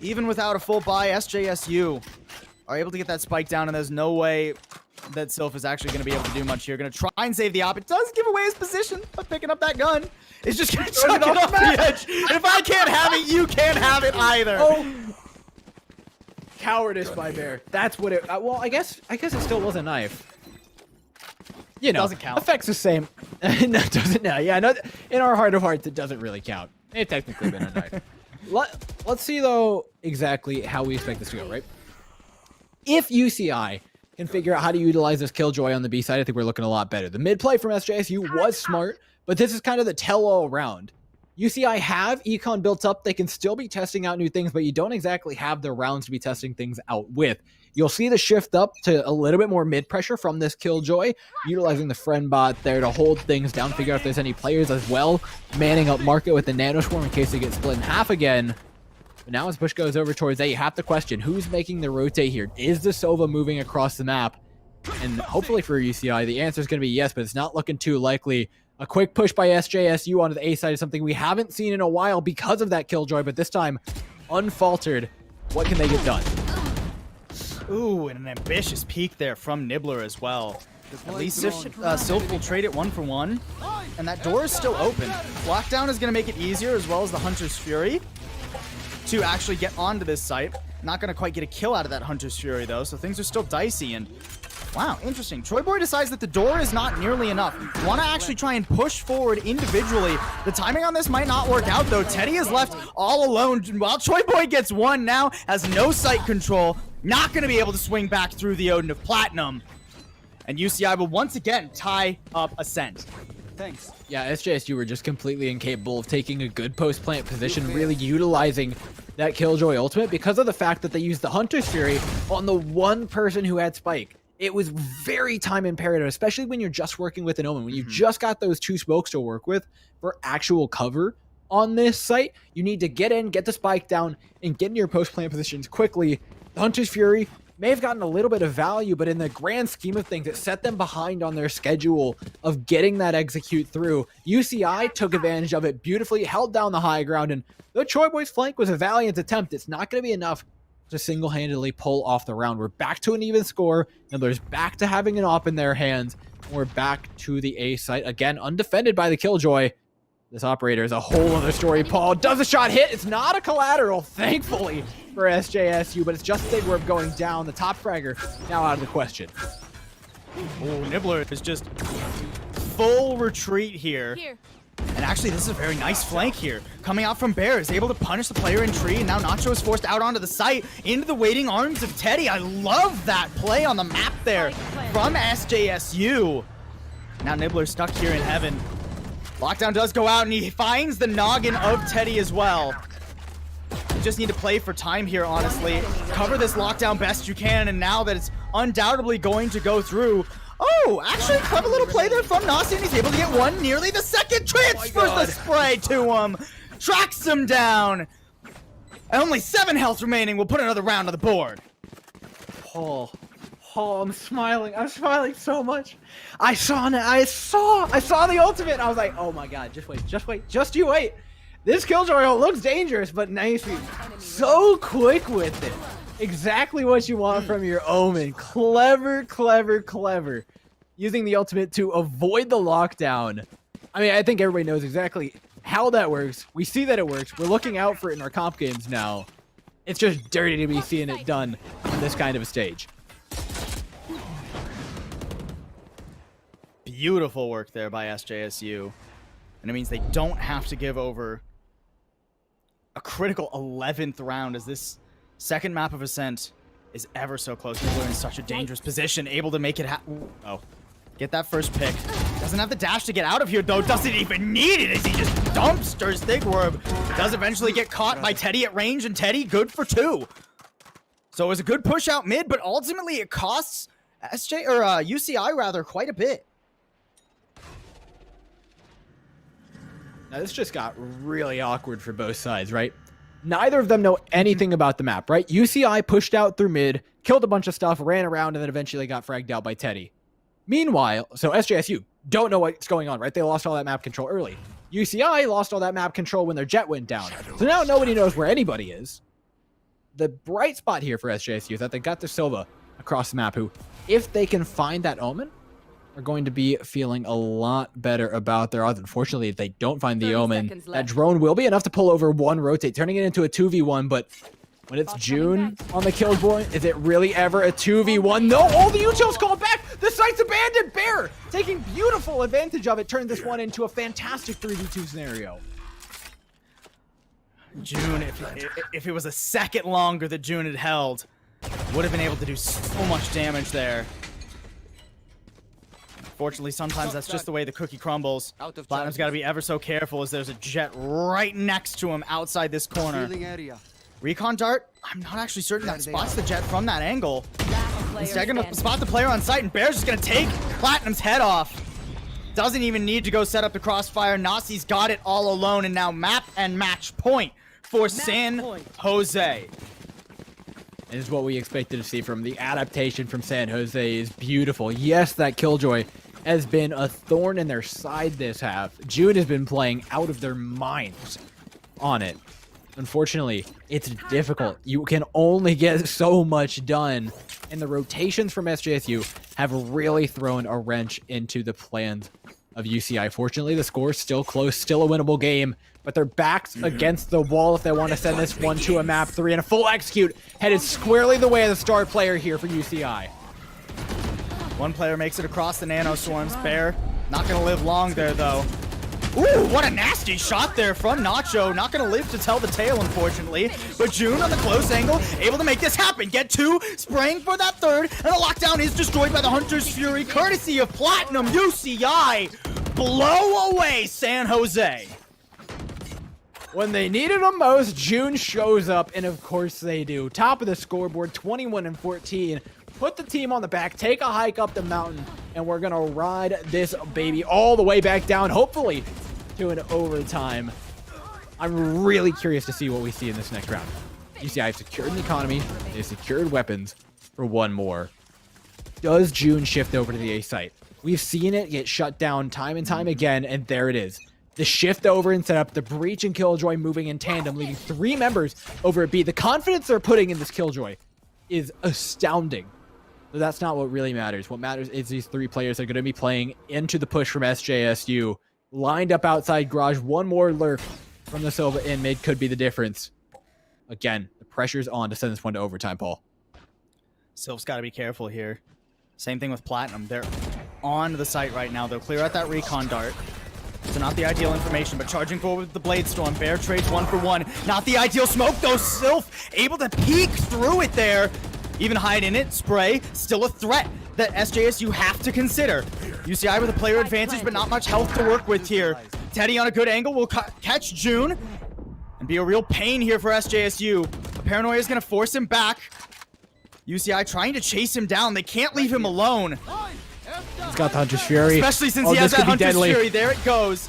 [SPEAKER 1] Even without a full buy, SJSU are able to get that spike down, and there's no way that Sylph is actually going to be able to do much here. Going to try and save the op. It does give away his position by picking up that gun. It's just going to chuck it off the edge. If I can't have it, you can't have it either.
[SPEAKER 2] Oh. Cowardice by Bear. That's what it... well, I guess it still was a knife. You know,
[SPEAKER 1] doesn't count.
[SPEAKER 2] Effect's the same. No, it doesn't. No, yeah, no, in our heart of hearts, it doesn't really count. It technically been a knife. Let's see, though, exactly how we expect this to go, right? If UCI can figure out how to utilize this Killjoy on the B side, I think we're looking a lot better. The mid play from SJSU was smart, but this is kind of the tell-all round. UCI have Econ built up. They can still be testing out new things, but you don't exactly have the rounds to be testing things out with. You'll see the shift up to a little bit more mid-pressure from this Killjoy, utilizing the friend bot there to hold things down, figure out if there's any players as well, manning up Market with the Nano Swarm in case they get split in half again. But now as push goes over towards A, you have to question, who's making the rotate here? Is the Sova moving across the map? And hopefully for UCI, the answer is going to be yes, but it's not looking too likely. A quick push by SJSU onto the A side is something we haven't seen in a while because of that Killjoy, but this time, unfaltered. What can they get done?
[SPEAKER 1] Ooh, and an ambitious peek there from Nibbler as well. At least Sylph will trade it 1-for-1. And that door is still open. Lockdown is going to make it easier, as well as the Hunter's Fury. to actually get onto this site. Not going to quite get a kill out of that Hunter's Fury, though, so things are still dicey. And wow, interesting. Troy Boy decides that the door is not nearly enough. Want to actually try and push forward individually. The timing on this might not work out, though. Teddy is left all alone, while Troy Boy gets one now, has no sight control. Not going to be able to swing back through the Odin of Platinum. And UCI will once again tie up Ascent.
[SPEAKER 3] Thanks.
[SPEAKER 2] Yeah, SJSU were just completely incapable of taking a good post-plant position, really utilizing that Killjoy ultimate because of the fact that they used the Hunter's Fury on the one person who had Spike. It was very time imperative, especially when you're just working with an Omen. When you just got those 2 smokes to work with for actual cover on this site, you need to get in, get the Spike down, and get in your post-plant positions quickly. The Hunter's Fury may have gotten a little bit of value, but in the grand scheme of things, it set them behind on their schedule of getting that execute through. UCI took advantage of it beautifully, held down the high ground, and the Troy Boys flank was a valiant attempt. It's not going to be enough to single-handedly pull off the round. We're back to an even score. Nebler's back to having an op in their hands. And we're back to the A site. Again, undefended by the Killjoy. This operator is a whole other story. Paul does a shot hit. It's not a collateral, thankfully, for SJSU, but it's just Sigwarb going down. The top fragger now out of the question.
[SPEAKER 1] Oh, Nibbler is just full retreat here. And actually, this is a very nice flank here. Coming out from Bear is able to punish the player in tree, and now Nacho is forced out onto the site, into the waiting arms of Teddy. I love that play on the map there from SJSU. Now Nibbler stuck here in heaven. Lockdown does go out, and he finds the noggin of Teddy as well. You just need to play for time here, honestly. Cover this lockdown best you can, and now that it's undoubtedly going to go through. Oh, actually, clever little play there from Nasi, and he's able to get one nearly the second. Transfers the spray to him. Tracks him down. And only 7 health remaining. We'll put another round on the board.
[SPEAKER 2] Paul, I'm smiling. I'm smiling so much. I saw the ultimate. I was like, oh my god, just wait, just you wait. This Killjoy looks dangerous, but nice. So quick with it. Exactly what you want from your Omen. Clever. Using the ultimate to avoid the lockdown. I mean, I think everybody knows exactly how that works. We see that it works. We're looking out for it in our comp games now. It's just dirty to be seeing it done on this kind of a stage.
[SPEAKER 1] Beautiful work there by SJSU. And it means they don't have to give over a critical 11th round, as this second map of Ascent is ever so close. They're in such a dangerous position, able to make it get that first pick. Doesn't have the dash to get out of here, though. Doesn't even need it as he just dumpsters Thigworb. Does eventually get caught by Teddy at range, and Teddy good for 2. So it was a good push out mid, but ultimately it costs UCI rather quite a bit.
[SPEAKER 2] Now this just got really awkward for both sides, right? Neither of them know anything about the map, right? UCI pushed out through mid, killed a bunch of stuff, ran around, and then eventually got fragged out by Teddy. Meanwhile, so SJSU don't know what's going on, right? They lost all that map control early. UCI lost all that map control when their jet went down. So now nobody knows where anybody is. The bright spot here for SJSU is that they got the Silva across the map, who, if they can find that Omen, are going to be feeling a lot better about their odds. Unfortunately, if they don't find the Omen, that drone will be enough to pull over one rotate, turning it into a 2v1, but when it's June on the kill boy, is it really ever a 2v1? No, all the utils called back! The site's abandoned! Bear taking beautiful advantage of it, turned this one into a fantastic 3v2 scenario.
[SPEAKER 1] June, if it was a second longer that June had held, would have been able to do so much damage there. Fortunately, sometimes that's just the way the cookie crumbles. Platinum's got to be ever so careful, as there's a jet right next to him outside this corner. Recon dart? I'm not actually certain that spots the jet from that angle. Instead, gonna spot the player on site, and Bear's just gonna take Platinum's head off. Doesn't even need to go set up the crossfire. Nasi's got it all alone, and now map and match point for San Jose.
[SPEAKER 2] It is what we expected to see from the adaptation from San Jose. Is beautiful. Yes, that Killjoy has been a thorn in their side this half. June has been playing out of their minds on it. Unfortunately, it's difficult. You can only get so much done, and the rotations from SJSU have really thrown a wrench into the plans of UCI. Fortunately, the score's still close, still a winnable game, but their backs against the wall if they want to send this one to a map 3, and a full execute headed squarely the way of the star player here for UCI.
[SPEAKER 1] One player makes it across the nano swarms. Bear not gonna live long there though. Ooh, what a nasty shot there from Nacho. Not gonna live to tell the tale, unfortunately. But June on the close angle, able to make this happen. Get 2, spraying for that 3rd, and the lockdown is destroyed by the Hunter's Fury, courtesy of Platinum. UCI blow away San Jose.
[SPEAKER 2] When they needed them most, June shows up, and of course they do. Top of the scoreboard, 21-14. Put the team on the back, take a hike up the mountain, and we're gonna ride this baby all the way back down, hopefully to an overtime. I'm really curious to see what we see in this next round. UCI have secured an economy, they've secured weapons for one more. Does June shift over to the A site? We've seen it get shut down time and time again, and there it is. The shift over and setup, the Breach and Killjoy moving in tandem, leaving 3 members over at B. The confidence they're putting in this Killjoy is astounding. But that's not what really matters. What matters is these 3 players are going to be playing into the push from SJSU. Lined up outside garage. One more lurk from the Silva in mid could be the difference. Again, the pressure's on to send this one to overtime, Paul.
[SPEAKER 1] Sylph's got to be careful here. Same thing with Platinum. They're on the site right now. They'll clear out that recon dart. So not the ideal information, but charging forward with the Blade Storm. Bear trades 1 for 1. Not the ideal smoke, though. Sylph able to peek through it there. Even hide in it, spray, still a threat that SJSU have to consider. UCI with a player advantage, but not much health to work with here. Teddy on a good angle will catch June and be a real pain here for SJSU. Paranoia is going to force him back. UCI trying to chase him down. They can't leave him alone.
[SPEAKER 2] He's got the Hunter's Fury.
[SPEAKER 1] Especially since he has that Hunter's Fury. There it goes.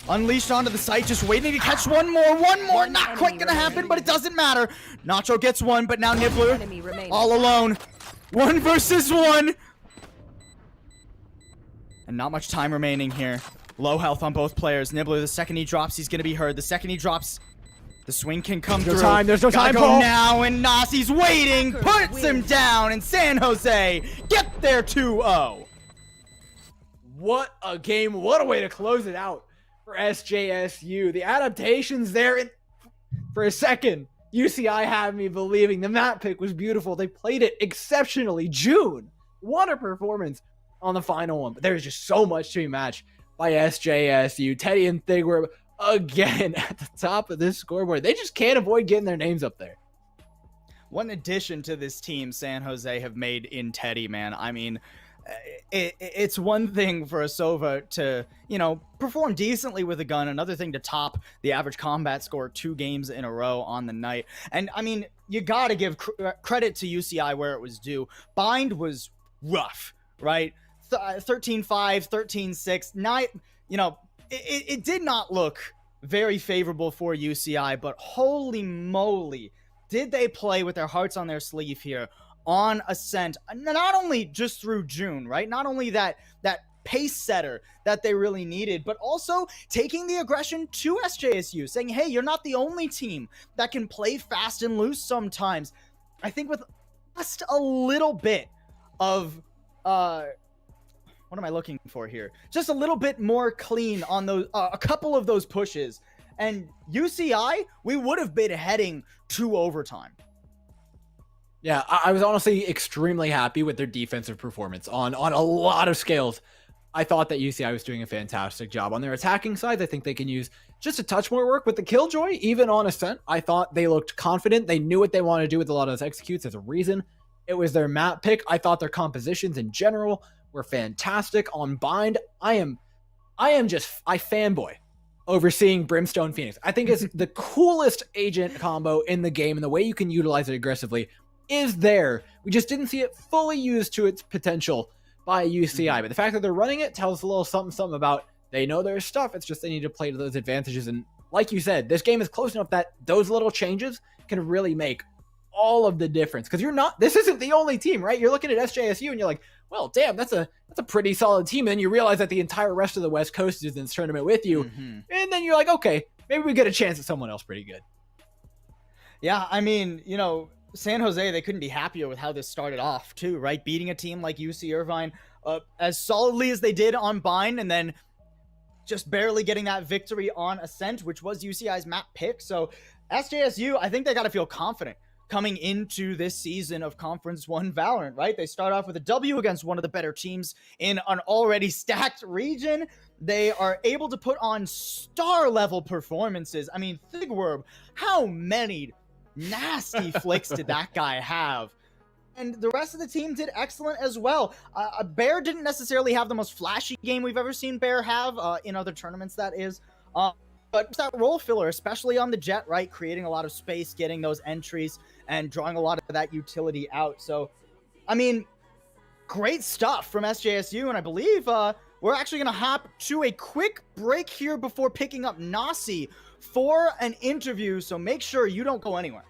[SPEAKER 1] Unleashed onto the site, just waiting to catch one more. Not quite gonna happen, but it doesn't matter. Nacho gets 1, but now Nibbler all alone. 1 versus 1. And not much time remaining here. Low health on both players. Nibbler, the second he drops, he's gonna be heard. The second he drops, the swing can come through.
[SPEAKER 2] There's no time,
[SPEAKER 1] go
[SPEAKER 2] Paul.
[SPEAKER 1] now, and Nasi's waiting, puts him down, and San Jose get their 2-0.
[SPEAKER 2] What a game. What a way to close it out for SJSU. The adaptations there, and for a second, UCI had me believing the map pick was beautiful. They played it exceptionally. June, what a performance on the final one. But there's just so much to be matched by SJSU. Teddy and Thig were again at the top of this scoreboard. They just can't avoid getting their names up there.
[SPEAKER 1] What an addition to this team San Jose have made in Teddy, man. I mean, it's one thing for a Sova to, perform decently with a gun. Another thing to top the average combat score 2 games in a row on the night. And, I mean, you got to give credit to UCI where it was due. Bind was rough, right? 13-5, 13-6. It did not look very favorable for UCI, but holy moly, did they play with their hearts on their sleeve here on Ascent, not only just through June, right? Not only that pace setter that they really needed, but also taking the aggression to SJSU, saying, hey, you're not the only team that can play fast and loose sometimes. I think with just a little bit of, what am I looking for here? Just a little bit more clean on those, a couple of those pushes, and UCI, we would have been heading to overtime.
[SPEAKER 2] Yeah, I was honestly extremely happy with their defensive performance on a lot of scales. I thought that UCI was doing a fantastic job. On their attacking side, I think they can use just a touch more work with the Killjoy, even on Ascent. I thought they looked confident. They knew what they wanted to do with a lot of those executes. There's a reason it was their map pick. I thought their compositions in general were fantastic. On Bind, I fanboy over seeing Brimstone Phoenix. I think it's the coolest agent combo in the game, and the way you can utilize it aggressively is there. We just didn't see it fully used to its potential by UCI, but the fact that they're running it tells a little something about they know their stuff. It's just they need to play to those advantages. And like you said, this game is close enough that those little changes can really make all of the difference. Because this isn't the only team, right? You're looking at SJSU and you're like, well, damn, that's a pretty solid team. And then you realize that the entire rest of the West Coast is in this tournament with you. And then you're like, okay, maybe we get a chance at someone else pretty good.
[SPEAKER 1] Yeah, I mean, San Jose, they couldn't be happier with how this started off, too, right? Beating a team like UC Irvine as solidly as they did on Bind, and then just barely getting that victory on Ascent, which was UCI's map pick. So SJSU, I think they got to feel confident coming into this season of Conference 1 Valorant, right? They start off with a W against one of the better teams in an already stacked region. They are able to put on star-level performances. I mean, Thigwerb, how many nasty flicks did that guy have? And the rest of the team did excellent as well. Bear didn't necessarily have the most flashy game we've ever seen Bear have in other tournaments, that is. But that role filler, especially on the Jet, right? Creating a lot of space, getting those entries, and drawing a lot of that utility out. So, I mean, great stuff from SJSU, and I believe we're actually going to hop to a quick break here before picking up Nasi for an interview, so make sure you don't go anywhere.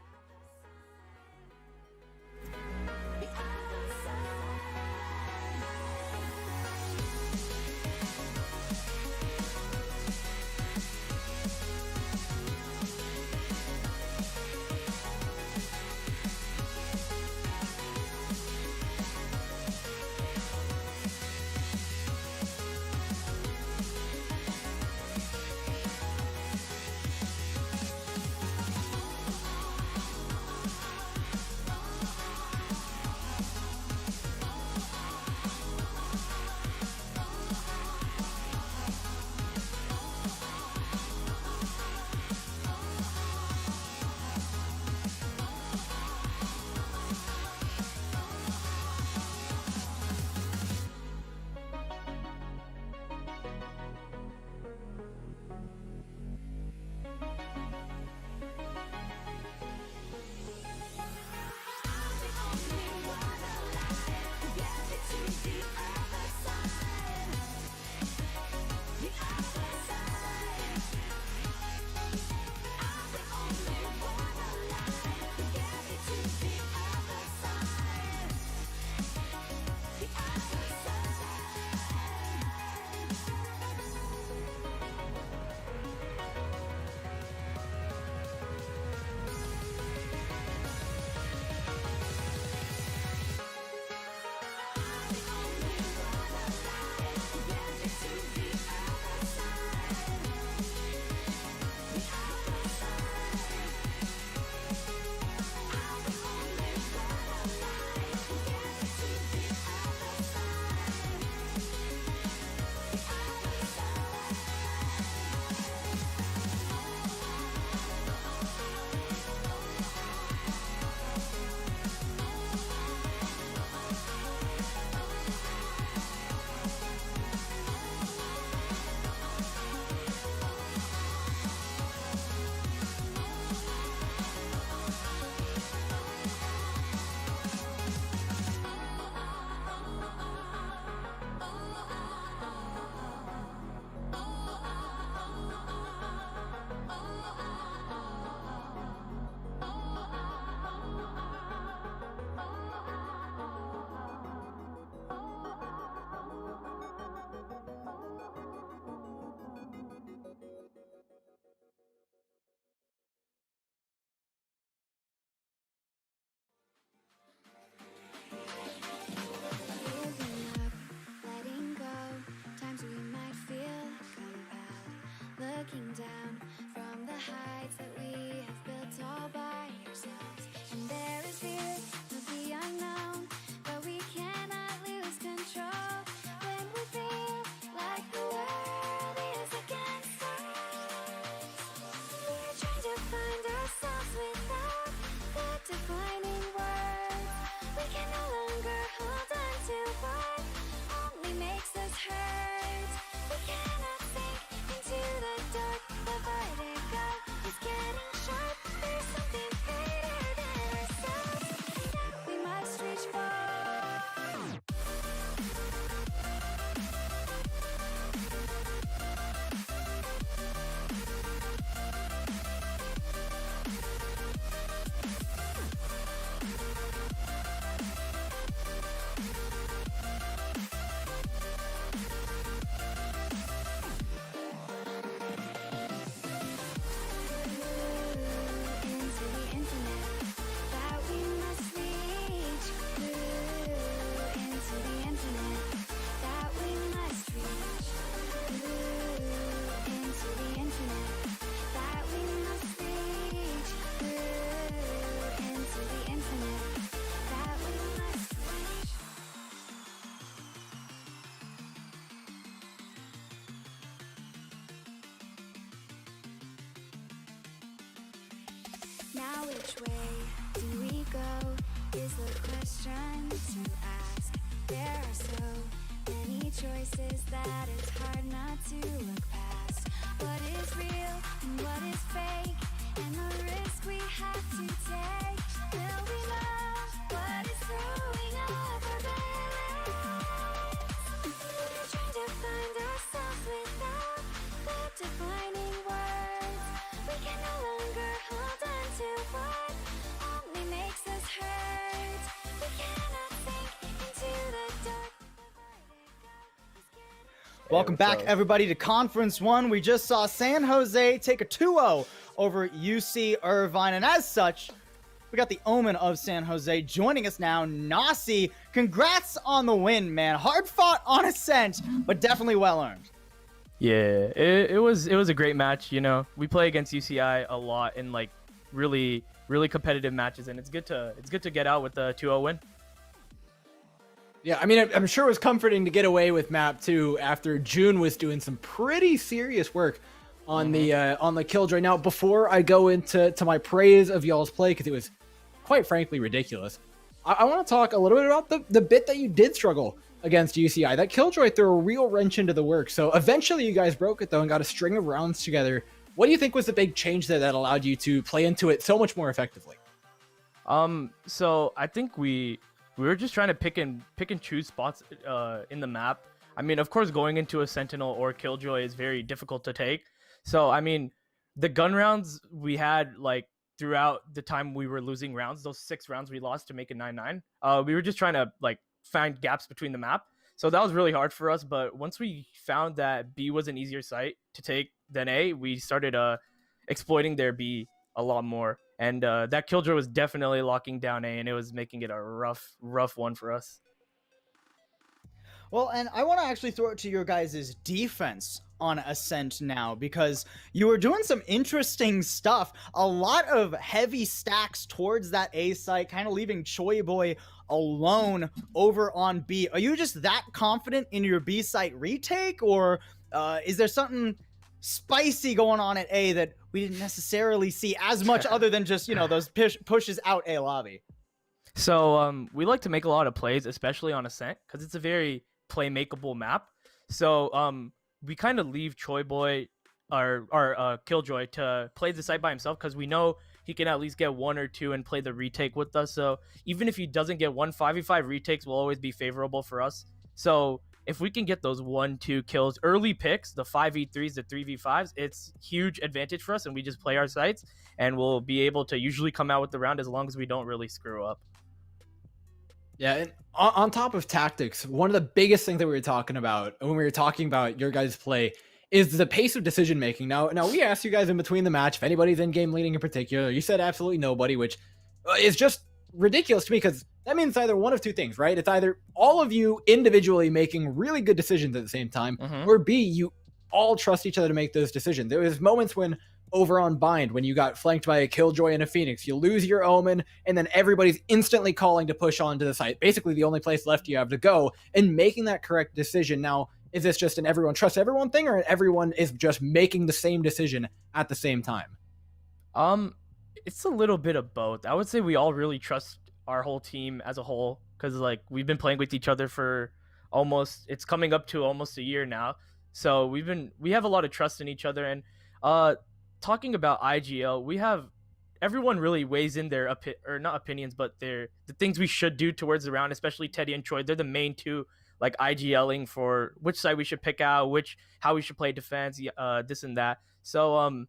[SPEAKER 5] Looking down from the heights that we have built all by ourselves, and there is fear of the unknown, but we cannot lose control when we feel like the world is against us. We're trying to find ourselves without the defining words. We can no longer hold on to what only makes us hurt. We cannot sink into the dark. The vertigo is getting sharp. There's something greater than ourselves that we must reach for. Now which way do we go is the question to ask. There are so many choices that it's hard not to look past. What is real and what is fake, and the risk we have to take. Will we love what is throwing off our balance? We're trying to find ourselves without the defining words. We can no longer hold on to what only makes us hurt. We cannot sink into the dark.
[SPEAKER 1] Welcome back, everybody, to Conference 1. We just saw San Jose take a 2-0 over UC Irvine, and as such, we got the Omen of San Jose joining us now, Nasi. Congrats on the win, man. Hard fought on Ascent, but definitely well earned.
[SPEAKER 6] Yeah, it was a great match. You know, we play against UCI a lot in like really competitive matches, and it's good to get out with a 2-0 win.
[SPEAKER 2] Yeah, I mean, I'm sure it was comforting to get away with map 2 after June was doing some pretty serious work on the Killjoy. Now, before I go into my praise of y'all's play, because it was quite frankly ridiculous, I want to talk a little bit about the bit that you did struggle against UCI. That Killjoy threw a real wrench into the work. So eventually you guys broke it though and got a string of rounds together. What do you think was the big change there that allowed you to play into it so much more effectively?
[SPEAKER 6] So I think we were just trying to pick and choose spots in the map. I mean, of course, going into a Sentinel or Killjoy is very difficult to take. So, I mean, the gun rounds we had, like, throughout the time we were losing rounds, those 6 rounds we lost to make it 9-9, we were just trying to, like, find gaps between the map. So that was really hard for us. But once we found that B was an easier site to take than A, we started exploiting their B a lot more. And that Killjoy was definitely locking down A, and it was making it a rough one for us.
[SPEAKER 1] Well, and I want to actually throw it to your guys' defense on Ascent now, because you were doing some interesting stuff. A lot of heavy stacks towards that A site, kind of leaving Choi Boy alone over on B. Are you just that confident in your B site retake, or is there something spicy going on at A that we didn't necessarily see as much other than just, you know, those pushes out A lobby?
[SPEAKER 6] So we like to make a lot of plays, especially on Ascent, because it's a very play-makeable map. So we kind of leave Choi Boy, our Killjoy, to play the site by himself, because we know he can at least get 1 or 2 and play the retake with us. So even if he doesn't get 1, 5v5 retakes will always be favorable for us. So if we can get those 1-2 kills, early picks, the 5v3s, the 3v5s, it's huge advantage for us, and we just play our sites, and we'll be able to usually come out with the round as long as we don't really screw up.
[SPEAKER 2] Yeah, and on top of tactics, one of the biggest things that we were talking about when we were talking about your guys' play is the pace of decision making. Now we asked you guys in between the match if anybody's in game leading in particular. You said absolutely nobody, which is just ridiculous to me, because that means either one of two things, right? It's either all of you individually making really good decisions at the same time, or B, you all trust each other to make those decisions. There was moments when over on Bind, when you got flanked by a Killjoy and a Phoenix, you lose your Omen, and then everybody's instantly calling to push onto the site. Basically, the only place left you have to go, and making that correct decision. Now, is this just an everyone trusts everyone thing, or everyone is just making the same decision at the same time?
[SPEAKER 6] It's a little bit of both. I would say we all really trust our whole team as a whole, because like we've been playing with each other for it's coming up to almost a year now. So we have a lot of trust in each other. And talking about IGL, everyone really weighs in their not opinions, but the things we should do towards the round, especially Teddy and Troy. They're the main two, like, IGLing for which side we should pick out, how we should play defense, this and that. So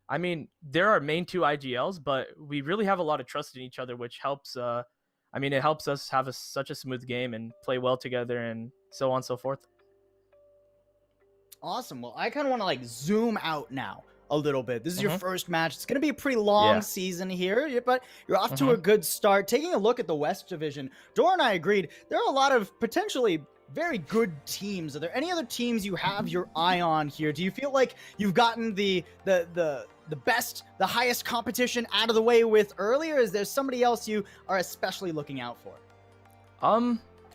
[SPEAKER 6] I mean, there are main 2 IGLs, but we really have a lot of trust in each other, which helps. It helps us have such a smooth game and play well together, and so on and so forth.
[SPEAKER 1] Awesome. Well, I kind of want to like zoom out now a little bit. This is your first match. It's going to be a pretty long season here, but you're off to a good start. Taking a look at the West Division, Dora and I agreed there are a lot of potentially very good teams. Are there any other teams you have your eye on here? Do you feel like you've gotten the best, the highest competition out of the way with earlier? Is there somebody else you are especially looking out for?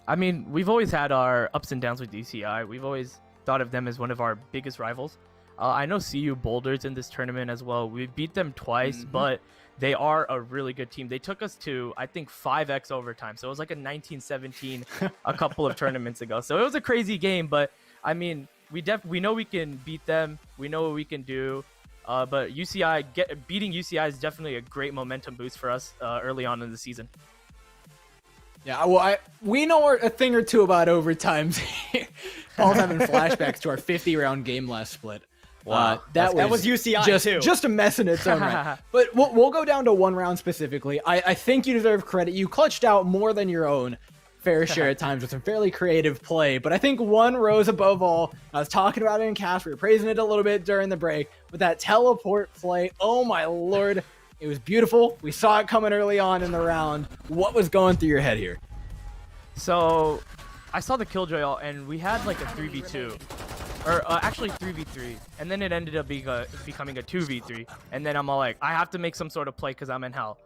[SPEAKER 6] I mean, we've always had our ups and downs with UCI. We've always thought of them as one of our biggest rivals. I know CU Boulder's in this tournament as well. We beat them twice, but they are a really good team. They took us to, I think, 5x overtime. So it was like a 1917 a couple of tournaments ago. So it was a crazy game, but I mean, we know we can beat them. We know what we can do. But beating UCI is definitely a great momentum boost for us early on in the season.
[SPEAKER 2] Yeah, well, we know a thing or two about overtimes. Paul's having flashbacks to our 50-round game last split.
[SPEAKER 1] Wow, that was UCI too.
[SPEAKER 2] Just a mess in its own right. But we'll go down to one round specifically. I think you deserve credit. You clutched out more than your own fair share at times with some fairly creative play. But I think one rose above all. I was talking about it in cast. We were praising it a little bit during the break. But that teleport play, oh my lord. It was beautiful. We saw it coming early on in the round. What was going through your head here?
[SPEAKER 6] So I saw the Killjoy ult, and we had like a 3v2. Or actually 3v3, and then it ended up becoming a 2v3, and then I'm all like, I have to make some sort of play because I'm in hell,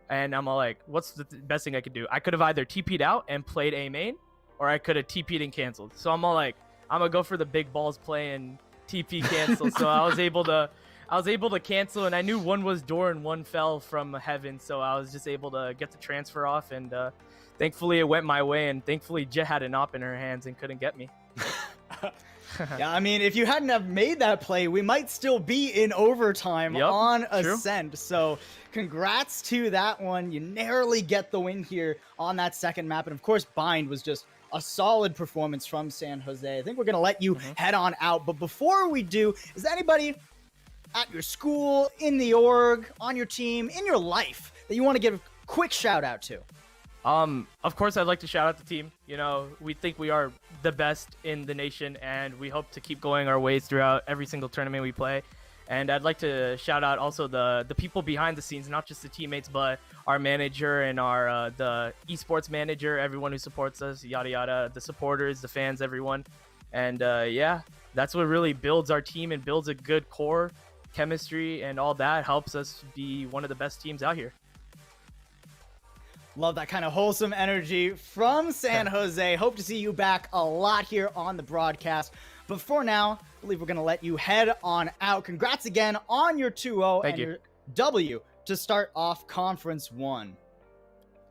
[SPEAKER 6] and I'm all like, what's the best thing I could do? I could have either TP'd out and played A main, or I could have TP'd and canceled. So I'm all like, I'm gonna go for the big balls play and TP cancel. So I was able to cancel, and I knew one was door and one fell from heaven, so I was just able to get the transfer off, and thankfully it went my way, and thankfully Jet had an op in her hands and couldn't get me.
[SPEAKER 1] Yeah, I mean, if you hadn't have made that play, we might still be in overtime on Ascent. So congrats to that one. You narrowly get the win here on that second map. And of course, Bind was just a solid performance from San Jose. I think we're going to let you head on out. But before we do, is there anybody at your school, in the org, on your team, in your life that you want to give a quick shout out to?
[SPEAKER 6] Of course, I'd like to shout out the team. You know, we think we are the best in the nation, and we hope to keep going our ways throughout every single tournament we play. And I'd like to shout out also the people behind the scenes, not just the teammates, but our manager and our the esports manager, everyone who supports us, yada yada, the supporters, the fans, everyone. And yeah, that's what really builds our team and builds a good core chemistry, and all that helps us be one of the best teams out here.
[SPEAKER 1] Love that kind of wholesome energy from San Jose. Hope to see you back a lot here on the broadcast. But for now, I believe we're going to let you head on out. Congrats again on your 2-0 and your W to start off Conference 1.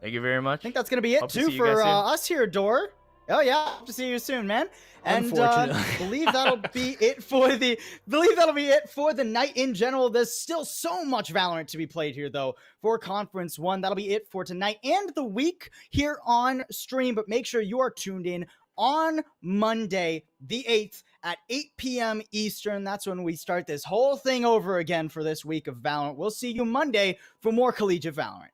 [SPEAKER 6] Thank you very much.
[SPEAKER 1] I think that's going to be it, too, for us here, Dor. Oh yeah, hope to see you soon, man. And believe that'll be it for the night in general. There's still so much Valorant to be played here, though, for Conference 1. That'll be it for tonight and the week here on stream. But make sure you are tuned in on Monday, the 8th at 8 p.m. Eastern. That's when we start this whole thing over again for this week of Valorant. We'll see you Monday for more Collegiate Valorant.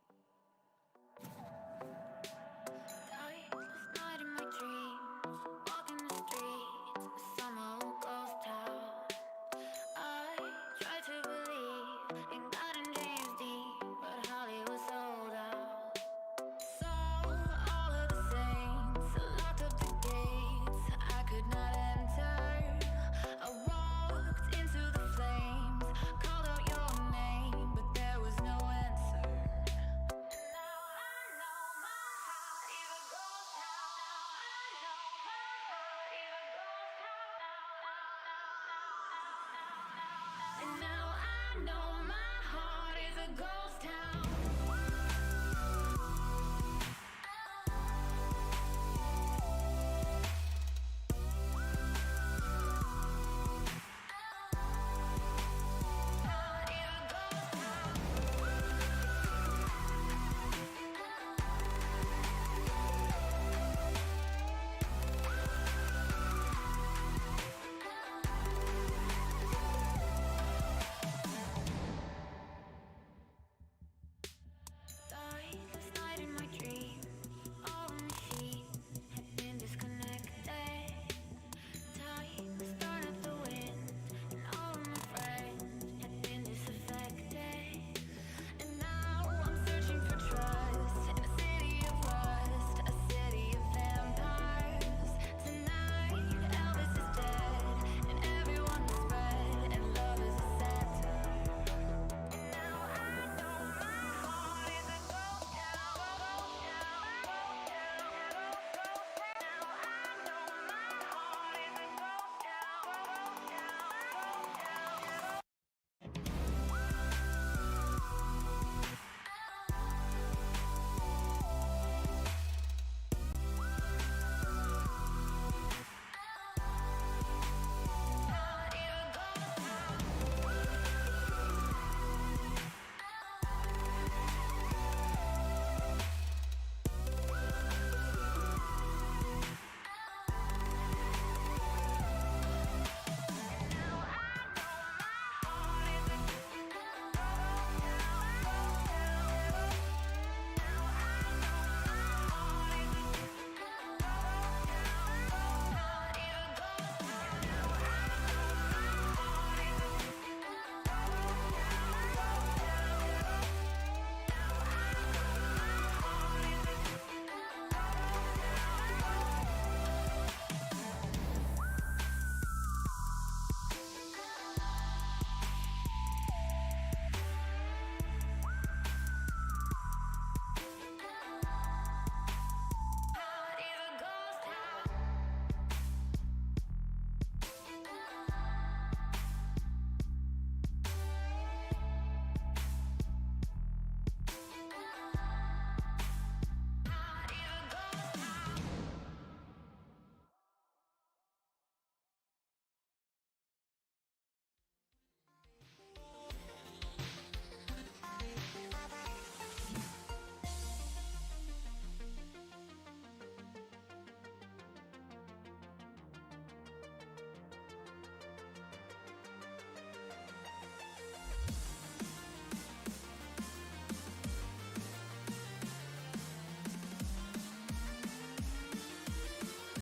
[SPEAKER 5] And now I know my heart is a ghost.